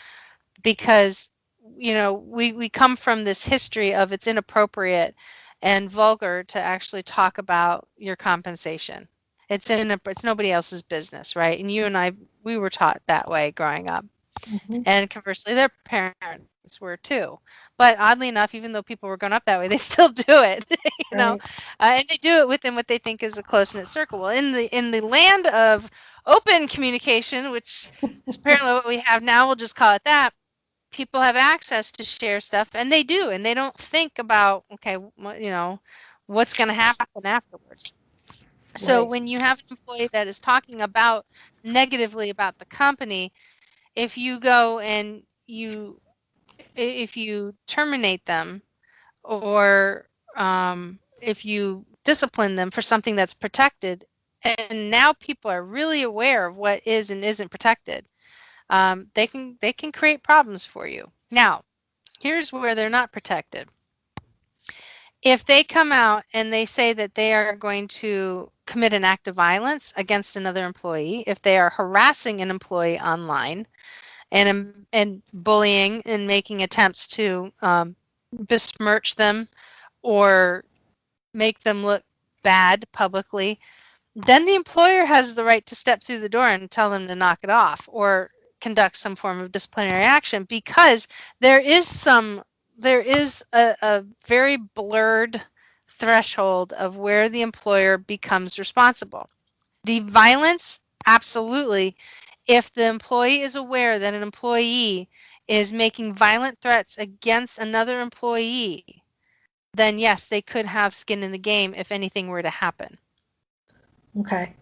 because we come from this history of it's inappropriate and vulgar to actually talk about your compensation. It's nobody else's business, right? And you and I, we were taught that way growing up. Mm-hmm. And conversely, their parents were too. But oddly enough, even though people were going up that way, they still do it, Right. and they do it within what they think is a close-knit circle. Well, in the land of open communication, which is apparently what we have now, we'll just call it that. People have access to share stuff, and they do, and they don't think about, okay, what's going to happen afterwards. So Right. when you have an employee that is talking about negatively about the company, if you go and if you terminate them, or if you discipline them for something that's protected, and now people are really aware of what is and isn't protected, they can create problems for you. Now, here's where they're not protected. If they come out and they say that they are going to commit an act of violence against another employee, if they are harassing an employee online, and bullying and making attempts to besmirch them or make them look bad publicly, then the employer has the right to step through the door and tell them to knock it off or conduct some form of disciplinary action, because there is a very blurred threshold of where the employer becomes responsible. The violence, absolutely. If the employee is aware that an employee is making violent threats against another employee, then yes, they could have skin in the game if anything were to happen. Okay.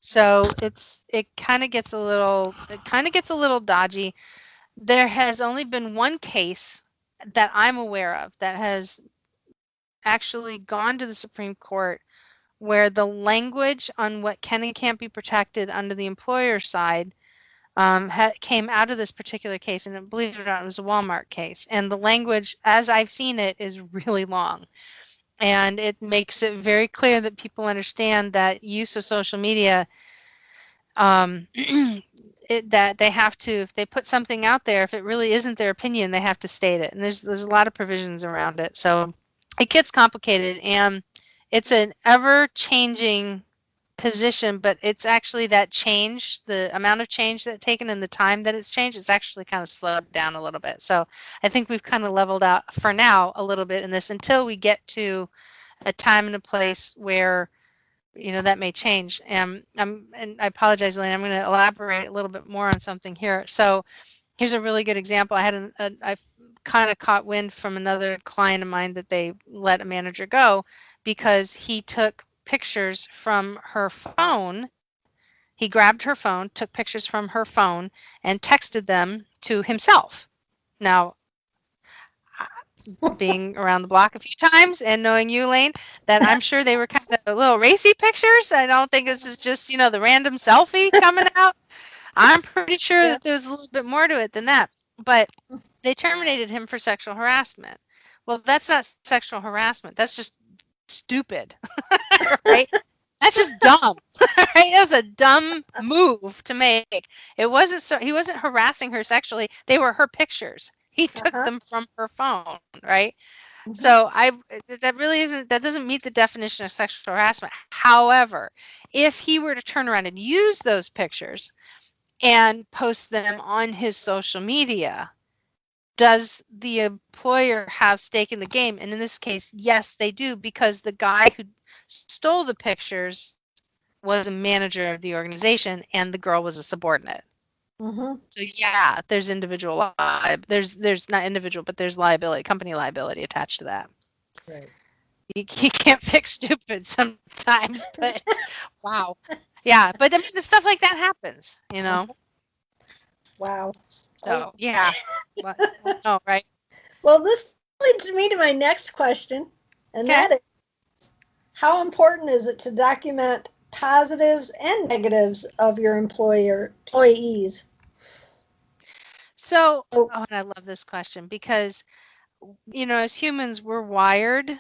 So it kind of gets a little dodgy. There has only been one case that I'm aware of that has actually gone to the Supreme Court where the language on what can and can't be protected under the employer side came out of this particular case, and believe it or not, it was a Walmart case. And the language, as I've seen it, is really long. And it makes it very clear that people understand that use of social media, that they have to, if they put something out there, if it really isn't their opinion, they have to state it. And there's a lot of provisions around it. So it gets complicated, and it's an ever-changing position, but it's actually that change, the amount of change that's taken and the time that it's changed, it's actually kind of slowed down a little bit. So I think we've kind of leveled out for now a little bit in this until we get to a time and a place where that may change. And I apologize, Elaine, I'm going to elaborate a little bit more on something here. So here's a really good example. I kind of caught wind from another client of mine that they let a manager go because he took pictures from her phone. He grabbed her phone, took pictures from her phone, and texted them to himself. Now, being around the block a few times and knowing you, Elaine, that I'm sure they were kind of a little racy pictures. I don't think this is just, the random selfie coming out. I'm pretty sure that there was a little bit more to it than that. But they terminated him for sexual harassment. Well, that's not sexual harassment. That's just stupid, right? That's just dumb, right? It was a dumb move to make. It wasn't he wasn't harassing her sexually. They were her pictures. He took them from her phone, right? Mm-hmm. So that doesn't meet the definition of sexual harassment. However, if he were to turn around and use those pictures and post them on his social media, does the employer have stake in the game? And in this case, yes, they do, because the guy who stole the pictures was a manager of the organization and the girl was a subordinate. Mm-hmm. So yeah, there's individual there's not individual, but there's liability, company liability attached to that. Right. You can't fix stupid sometimes, but wow. Yeah, but I mean, the stuff like that happens, you know. Wow. So yeah, but no, right? Well, this leads me to my next question, and Okay. that is, how important is it to document positives and negatives of your employees? So, Oh, oh, and I love this question because, as humans, we're wired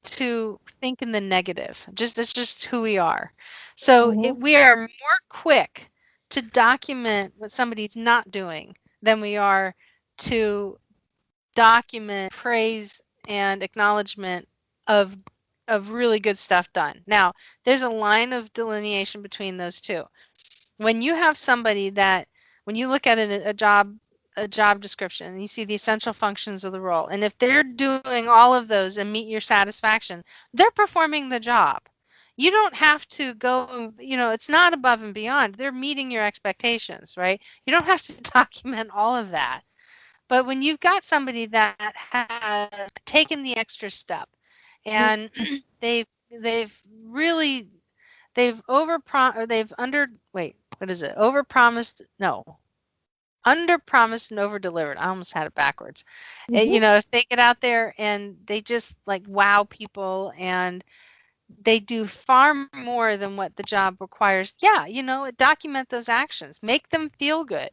to think in the negative. That's just who we are. So mhm, we are more quick to document what somebody's not doing than we are to document praise and acknowledgement of really good stuff done. Now, there's a line of delineation between those two. When you have somebody that, when you look at a job description and you see the essential functions of the role, and if they're doing all of those and meet your satisfaction, they're performing the job. You don't have to go, it's not above and beyond. They're meeting your expectations, right? You don't have to document all of that. But when you've got somebody that has taken the extra step and they've really they've or they've what is it? Overpromised, no. Under-promised and over-delivered. I almost had it backwards. mhm, If they get out there and they just like wow people and they do far more than what the job requires. Yeah, document those actions. Make them feel good.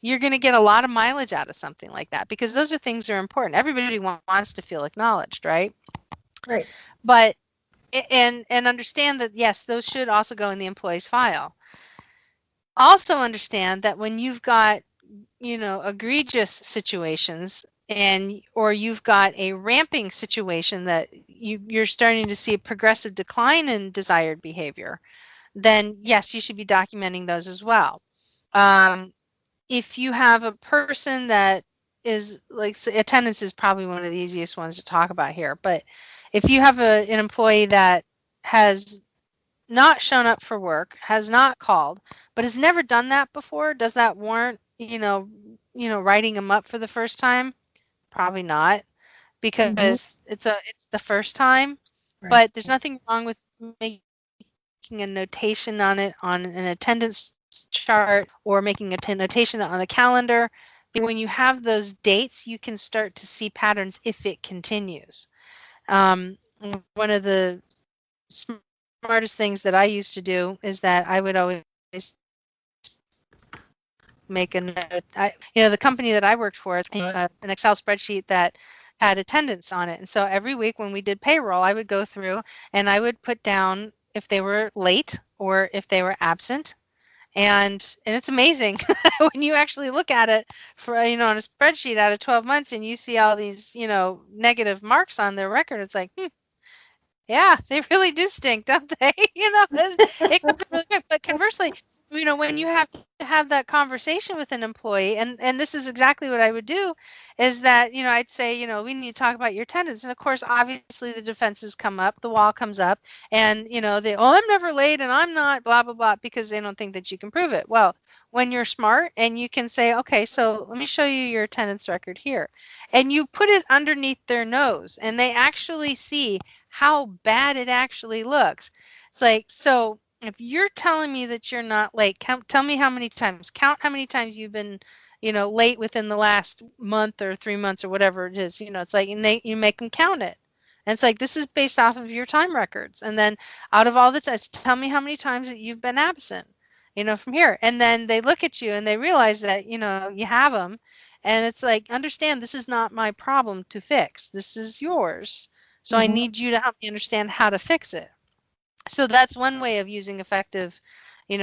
You're going to get a lot of mileage out of something like that because those are things that are important. Everybody wants to feel acknowledged, right? right. But and understand that yes, those should also go in the employee's file. Also understand that when you've got, egregious situations or you've got a ramping situation that you're starting to see a progressive decline in desired behavior, then yes, you should be documenting those as well. If you have a person that is like, attendance is probably one of the easiest ones to talk about here, but if you have an employee that has not shown up for work, has not called, but has never done that before, does that warrant, writing them up for the first time? Probably not, Mhm, because it's the first time. right. But there's nothing wrong with making a notation on it on an attendance chart or making a notation on the calendar. But when you have those dates, you can start to see patterns if it continues. One of the smartest things that I used to do is that I would always make a note. The company that I worked for, an Excel spreadsheet that had attendance on it. And so every week when we did payroll, I would go through and I would put down if they were late or if they were absent. And it's amazing when you actually look at it for, on a spreadsheet out of 12 months and you see all these, negative marks on their record. It's like, yeah, they really do stink, don't they? It goes really quick. But conversely, when you have to have that conversation with an employee, and this is exactly what I would do, is that, I'd say, we need to talk about your attendance. And of course, obviously the defenses come up, the wall comes up, and, I'm never late and I'm not, blah, blah, blah, because they don't think that you can prove it. Well, when you're smart and you can say, okay, so let me show you your attendance record here. And you put it underneath their nose and they actually see how bad it actually looks. It's like, so if you're telling me that you're not late, tell me how many times, count how many times you've been, late within the last month or 3 months or whatever it is, it's like, and you make them count it. And it's like, this is based off of your time records. And then out of all the times, tell me how many times that you've been absent, from here. And then they look at you and they realize that, you have them. And it's like, understand this is not my problem to fix. This is yours. So I Mhm, need you to help me understand how to fix it. So that's one way of using effective,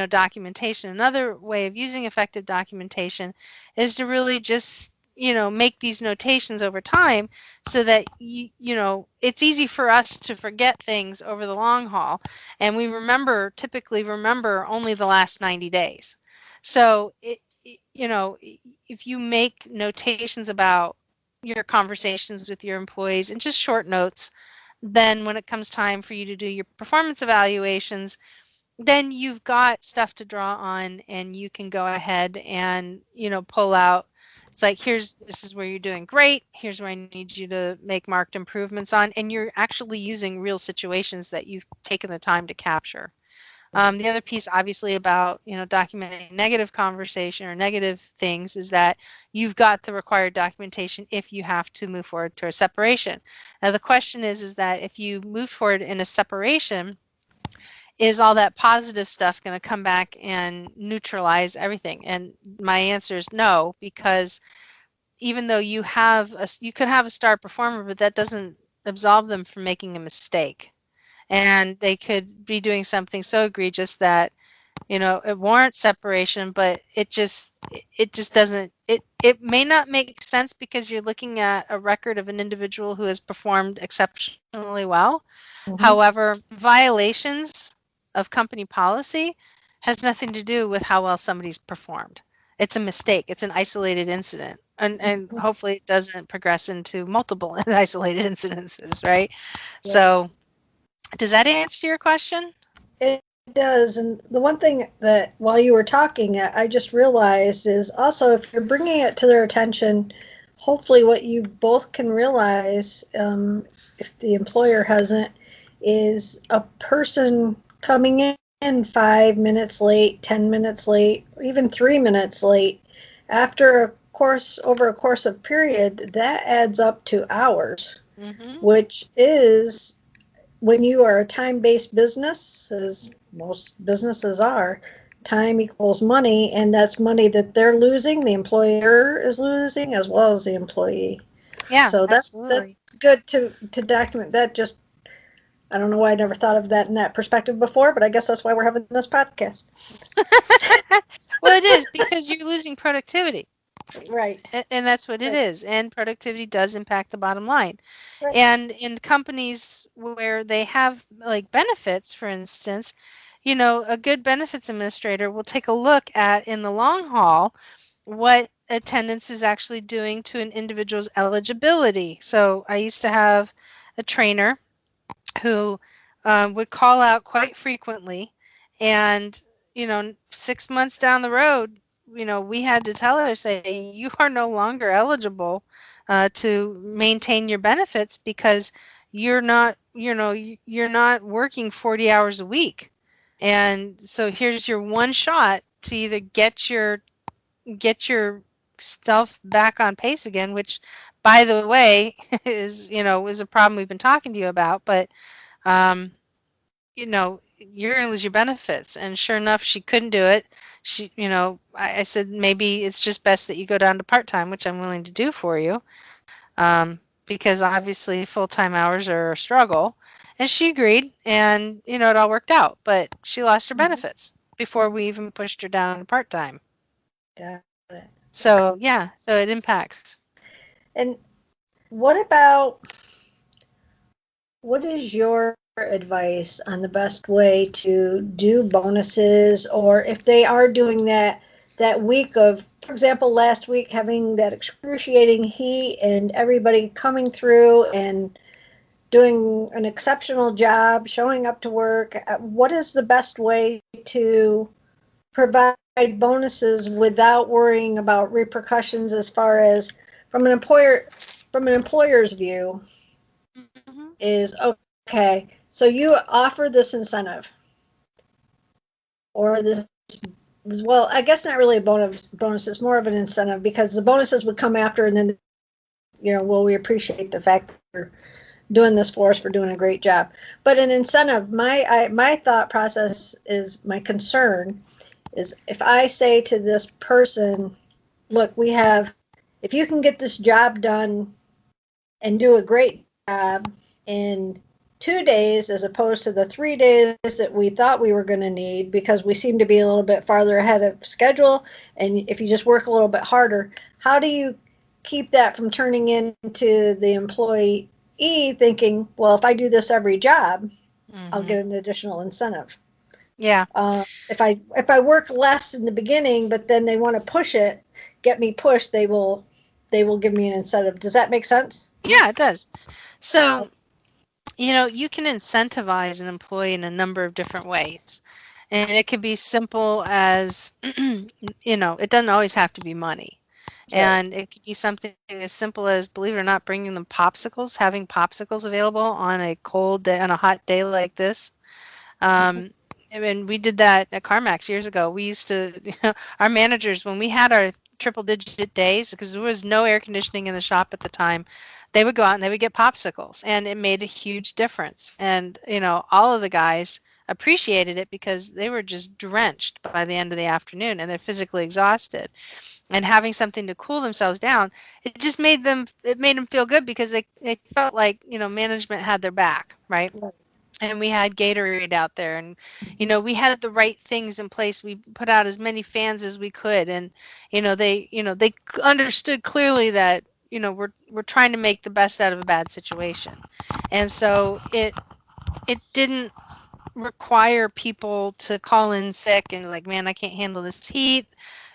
documentation. Another way of using effective documentation is to really just, make these notations over time so that it's easy for us to forget things over the long haul and we typically remember only the last 90 days. So if you make notations about your conversations with your employees and just short notes, then when it comes time for you to do your performance evaluations, then you've got stuff to draw on and you can go ahead and, pull out It's like, this is where you're doing great. Here's where I need you to make marked improvements on. And you're actually using real situations that you've taken the time to capture. The other piece, obviously, about documenting negative conversation or negative things is that you've got the required documentation if you have to move forward to a separation. Now, the question is that if you move forward in a separation, is all that positive stuff going to come back and neutralize everything? And my answer is no, because even though you could have a star performer, but that doesn't absolve them from making a mistake. And they could be doing something so egregious that it warrants separation, but it just doesn't, it may not make sense because you're looking at a record of an individual who has performed exceptionally well. Mhm. However, violations of company policy has nothing to do with how well somebody's performed. It's a mistake. It's an isolated incident. And hopefully it doesn't progress into multiple isolated incidences, right? Yeah. So does that answer your question? It does. And the one thing that while you were talking, I just realized is also if you're bringing it to their attention, hopefully what you both can realize, if the employer hasn't, is a person coming in 5 minutes late, 10 minutes late, or even 3 minutes late over a course of period, that adds up to hours, which is, when you are a time-based business, as most businesses are, time equals money, and that's money that they're losing, the employer is losing, as well as the employee. Yeah, so that's absolutely. good to document that. Just, I don't know why I never thought of that in that perspective before, but I guess that's why we're having this podcast. Well, it is because you're losing productivity. Right. And that's what it Right. is. And productivity does impact the bottom line. Right. And in companies where they have like benefits, for instance, a good benefits administrator will take a look at, in the long haul, what attendance is actually doing to an individual's eligibility. So I used to have a trainer who would call out quite frequently, and 6 months down the road, we had to tell her, say, you are no longer eligible to maintain your benefits because you're not working 40 hours a week. And so here's your one shot to either get your stuff back on pace again, which, by the way, is a problem we've been talking to you about. But you're going to lose your benefits. And sure enough, she couldn't do it. I said, maybe it's just best that you go down to part-time, which I'm willing to do for you, because obviously full-time hours are a struggle. And she agreed, and it all worked out. But she lost her benefits before we even pushed her down to part-time. Got it. So yeah, so it impacts. And what is your advice on the best way to do bonuses, or if they are doing that week of, for example, last week having that excruciating heat and everybody coming through and doing an exceptional job, showing up to work, what is the best way to provide bonuses without worrying about repercussions, as far as from an employer's view? Is okay, so you offer this incentive, or this, well, I guess not really a bonus, it's more of an incentive, because the bonuses would come after, and then well, we appreciate the fact that you're doing this for us, for doing a great job. But an incentive, my thought process is, my concern is, if I say to this person, look, if you can get this job done and do a great job in 2 days, as opposed to the 3 days that we thought we were going to need, because we seem to be a little bit farther ahead of schedule, and if you just work a little bit harder, how do you keep that from turning into the employee thinking, well, if I do this every job, I'll get an additional incentive? Yeah. If I work less in the beginning, but then they want to get me pushed, they will give me an incentive. Does that make sense? Yeah, it does. So, you can incentivize an employee in a number of different ways. And it could be simple as, it doesn't always have to be money. Right. And it could be something as simple as, believe it or not, bringing them popsicles, having popsicles available on a cold day, on a hot day like this. I mean, we did that at CarMax years ago. We used to, our managers, when we had our triple digit days, because there was no air conditioning in the shop at the time, they would go out and they would get popsicles, and it made a huge difference. And, all of the guys appreciated it because they were just drenched by the end of the afternoon and they're physically exhausted. And having something to cool themselves down, it made them feel good because they felt like, management had their back, right? Right. And we had Gatorade out there, and we had the right things in place. We put out as many fans as we could, and they understood clearly that we're trying to make the best out of a bad situation. And so it didn't require people to call in sick and like, man, I can't handle this heat,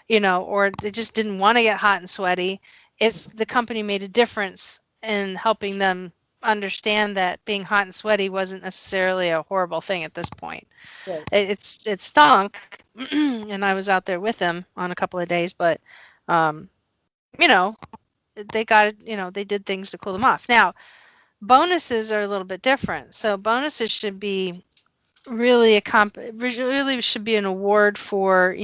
or they just didn't want to get hot and sweaty. It's the company made a difference in helping them understand that being hot and sweaty wasn't necessarily a horrible thing at this point. Right. It stunk, and I was out there with them on a couple of days, but you know, they got it, they did things to cool them off. Now, bonuses are a little bit different. So bonuses should be really really should be an award for,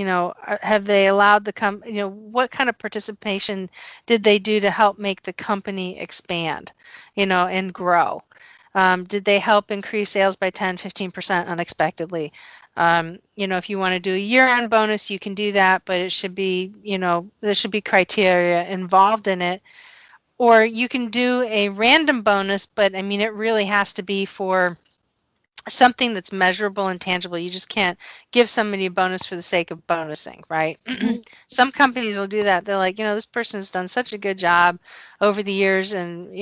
have they allowed what kind of participation did they do to help make the company expand, and grow. Did they help increase sales by 10-15% unexpectedly? If you want to do a year-end bonus, you can do that, but it should be, there should be criteria involved in it. Or you can do a random bonus, but I mean, it really has to be for something that's measurable and tangible. You just can't give somebody a bonus for the sake of bonusing, right? Some companies will do that. They're like, this person's done such a good job over the years, and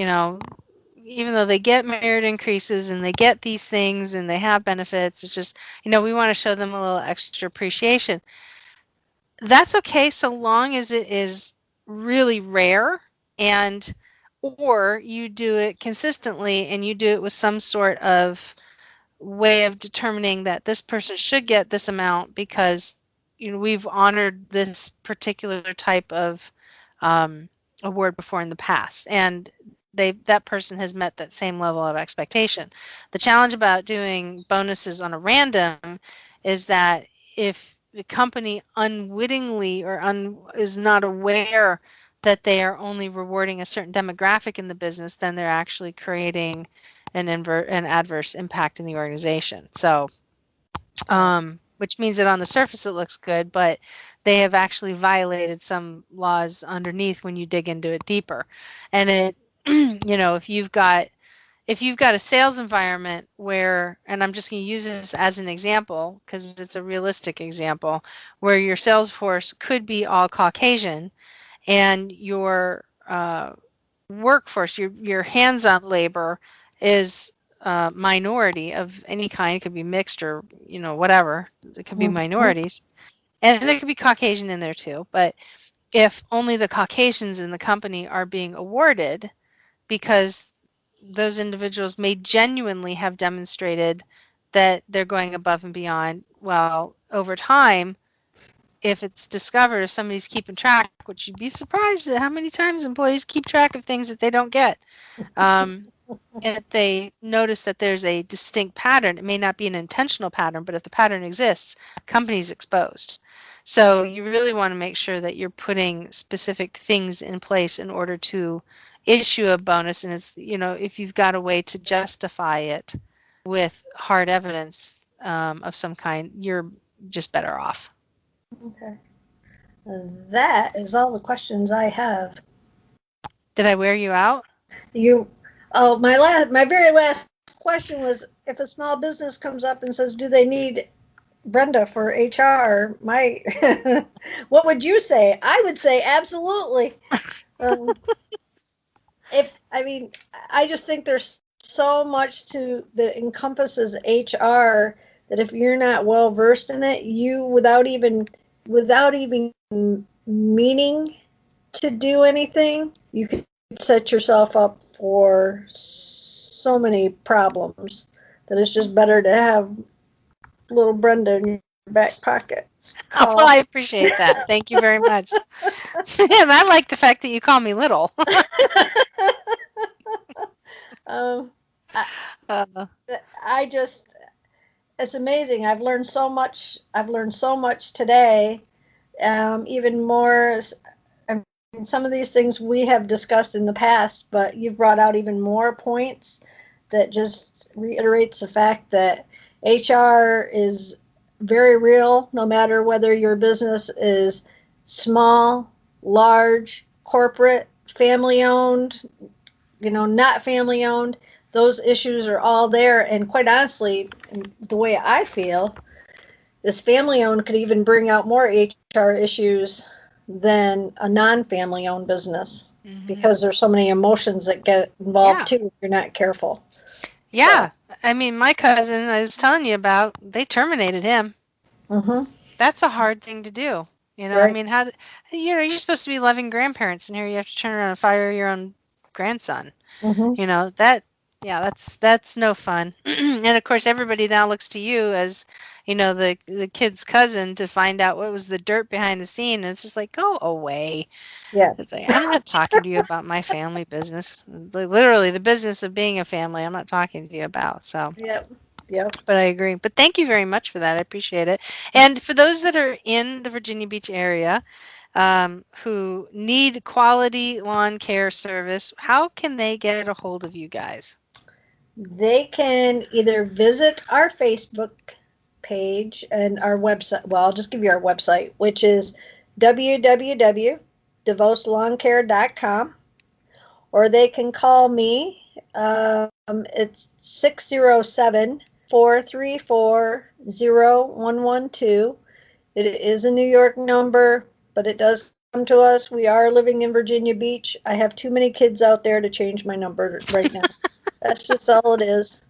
even though they get merit increases and they get these things and they have benefits, it's just, we want to show them a little extra appreciation. That's okay so long as it is really rare, and or you do it consistently and you do it with some sort of way of determining that this person should get this amount because we've honored this particular type of award before in the past, and that person has met that same level of expectation. The challenge about doing bonuses on a random is that if the company unwittingly or is not aware that they are only rewarding a certain demographic in the business, then they're actually creating an adverse impact in the organization. So, which means that on the surface it looks good, but they have actually violated some laws underneath when you dig into it deeper. And it, if you've got a sales environment where, and I'm just going to use this as an example because it's a realistic example, where your sales force could be all Caucasian and your workforce, your hands-on labor is minority of any kind. It could be mixed or whatever. It could be minorities, and there could be Caucasian in there too. But if only the Caucasians in the company are being awarded because those individuals may genuinely have demonstrated that they're going above and beyond, well, over time, if it's discovered, if somebody's keeping track, which you'd be surprised at how many times employees keep track of things that they don't get. If they notice that there's a distinct pattern, it may not be an intentional pattern, but if the pattern exists, company's exposed. So you really want to make sure that you're putting specific things in place in order to issue a bonus. And it's, if you've got a way to justify it with hard evidence of some kind, you're just better off. Okay. That is all the questions I have. Did I wear you out? My very last question was, if a small business comes up and says, do they need Brenda for HR? What would you say? I would say absolutely. I just think there's so much that encompasses HR that if you're not well versed in it, you without even meaning to do anything, you could set yourself up for so many problems that it's just better to have little Brenda in back pocket. Oh, well, I appreciate that. Thank you very much. And I like the fact that you call me little. um, I, Uh, I just, it's amazing. I've learned so much. I've learned so much today. Even more. I mean, some of these things we have discussed in the past, but you've brought out even more points that just reiterates the fact that HR is very real, no matter whether your business is small, large, corporate, family owned, not family owned. Those issues are all there. And quite honestly, the way I feel, this family owned could even bring out more HR issues than a non-family owned business because there's so many emotions that get involved too if you're not careful. Yeah. So. I mean, my cousin I was telling you about, they terminated him. Mm-hmm. That's a hard thing to do. Right. I mean, you're supposed to be loving grandparents, and here you have to turn around and fire your own grandson. Mm-hmm. That's no fun. And of course, everybody now looks to you as, the kid's cousin to find out what was the dirt behind the scene. And it's just like, go away. Yeah. It's like, I'm not talking to you about my family business. Like, literally, the business of being a family, I'm not talking to you about. So. Yep. But I agree. But thank you very much for that. I appreciate it. And for those that are in the Virginia Beach area, who need quality lawn care service, how can they get a hold of you guys? They can either visit our Facebook page and our website. Well, I'll just give you our website, which is www.devostlawncare.com, or they can call me. It's 607-434-0112. It is a New York number, but it does come to us. We are living in Virginia Beach. I have too many kids out there to change my number right now. That's just all it is.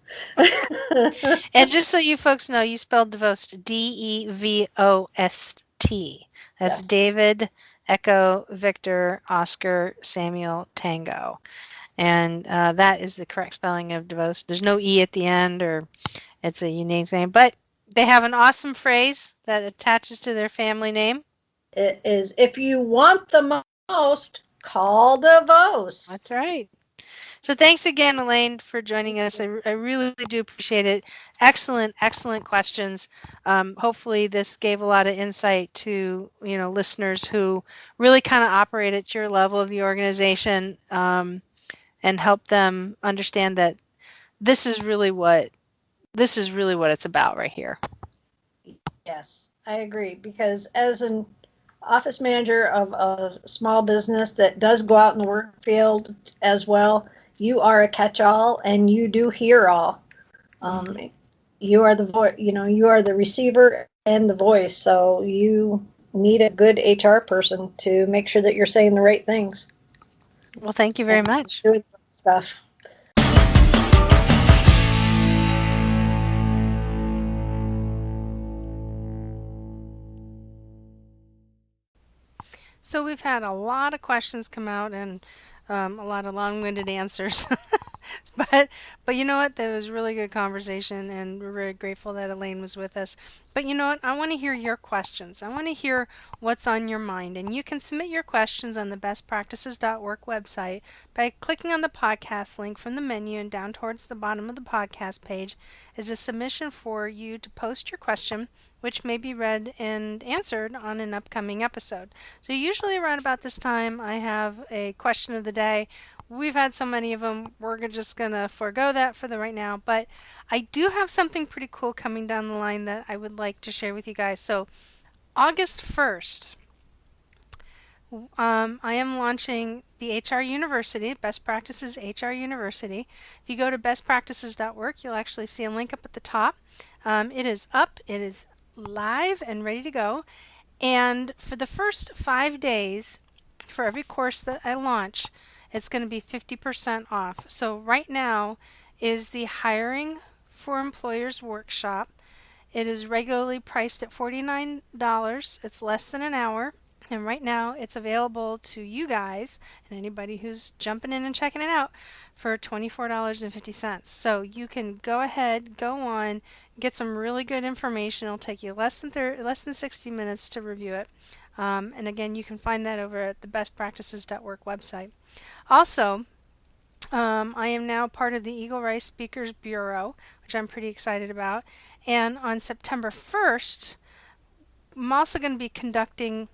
And just so you folks know, you spelled Devost Devost. That's yes. David, Echo, Victor, Oscar, Samuel, Tango. And that is the correct spelling of Devost. There's no E at the end, or it's a unique name. But they have an awesome phrase that attaches to their family name. It is, if you want the most, call Devost. That's right. So thanks again, Elaine, for joining us. I really do appreciate it. Excellent questions. Hopefully this gave a lot of insight to listeners who really kind of operate at your level of the organization, and help them understand that this is really what it's about right here. Yes, I agree, because as an office manager of a small business that does go out in the work field as well, you are a catch-all and you do hear all. You are the voice, you are the receiver and the voice, so you need a good HR person to make sure that you're saying the right things. Well, thank you very much. Doing stuff. So we've had a lot of questions come out and a lot of long-winded answers. But you know what? That was really good conversation, and we're very grateful that Elaine was with us. But you know what? I want to hear your questions. I want to hear what's on your mind, and you can submit your questions on the bestpractices.org website by clicking on the podcast link from the menu, and down towards the bottom of the podcast page is a submission for you to post your question, which may be read and answered on an upcoming episode. So usually around about this time, I have a question of the day. We've had so many of them, we're just going to forego that for the right now. But I do have something pretty cool coming down the line that I would like to share with you guys. So August 1st, I am launching the HR University, Best Practices HR University. If you go to bestpractices.org, you'll actually see a link up at the top. It is up, it is live and ready to go. And for the first 5 days, for every course that I launch, it's going to be 50% off. So right now is the Hiring for Employers workshop. It is regularly priced at $49. It's less than an hour. And right now it's available to you guys and anybody who's jumping in and checking it out for $24.50. So you can go ahead, go on, get some really good information. It'll take you less than 60 minutes to review it. And again, you can find that over at the bestpractices.work website. Also, I am now part of the Eagle Rise Speakers Bureau, which I'm pretty excited about. And on September 1st, I'm also going to be conducting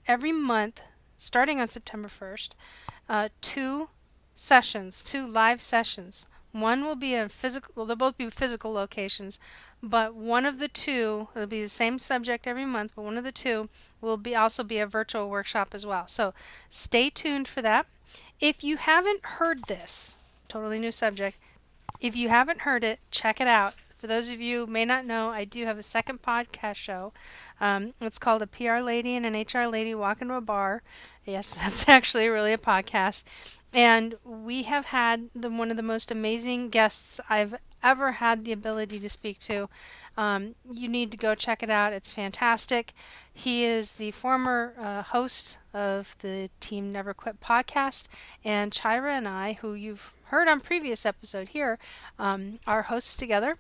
every month, starting on September 1st, two live sessions. One will be a physical, well, they'll both be physical locations, but one of the two, it'll be the same subject every month, but one of the two will also be a virtual workshop as well. So stay tuned for that. If you haven't heard this, totally new subject, if you haven't heard it, check it out. For those of you who may not know, I do have a second podcast show. It's called A PR Lady and an HR Lady Walk into a Bar. Yes, that's actually really a podcast. And we have had one of the most amazing guests I've ever had the ability to speak to. You need to go check it out. It's fantastic. He is the former host of the Team Never Quit podcast, and Chira and I, who you've heard on previous episode here, are hosts together.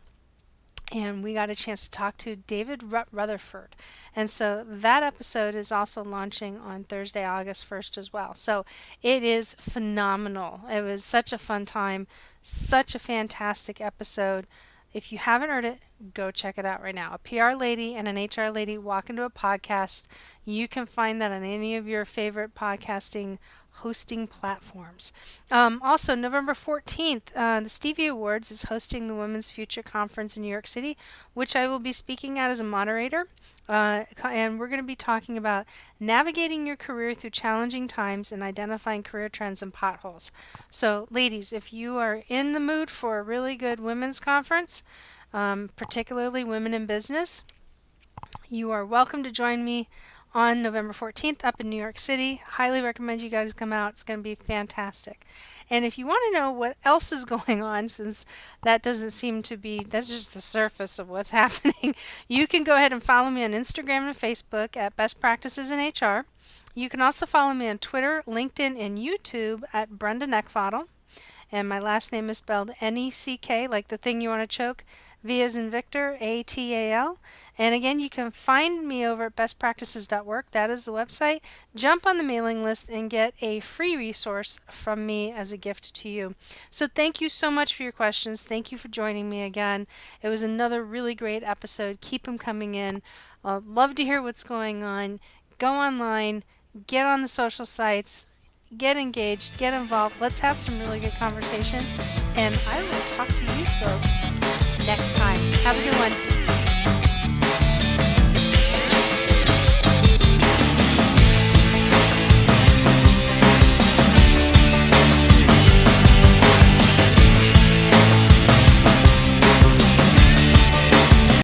And we got a chance to talk to David Rutherford. And so that episode is also launching on Thursday, August 1st as well. So it is phenomenal. It was such a fun time, such a fantastic episode. If you haven't heard it, go check it out right now. A PR Lady and an HR Lady Walk into a Podcast. You can find that on any of your favorite podcasting hosting platforms. Also, November 14th, the Stevie Awards is hosting the Women's Future Conference in New York City, which I will be speaking at as a moderator. And we're going to be talking about navigating your career through challenging times and identifying career trends and potholes. So, ladies, if you are in the mood for a really good women's conference, particularly women in business, you are welcome to join me on November 14th up in New York City. Highly recommend you guys come out. It's going to be fantastic. And if you want to know what else is going on, since that doesn't seem to be, that's just the surface of what's happening, you can go ahead and follow me on Instagram and Facebook at Best Practices in HR. You can also follow me on Twitter, LinkedIn, and YouTube at Brenda Neckfottle. And my last name is spelled N-E-C-K, like the thing you want to choke, V as in Victor, A-T-A-L. And again, you can find me over at bestpractices.work. That is the website. Jump on the mailing list and get a free resource from me as a gift to you. So thank you so much for your questions. Thank you for joining me again. It was another really great episode. Keep them coming in. I'd love to hear what's going on. Go online. Get on the social sites. Get engaged. Get involved. Let's have some really good conversation. And I will talk to you folks next time. Have a good one.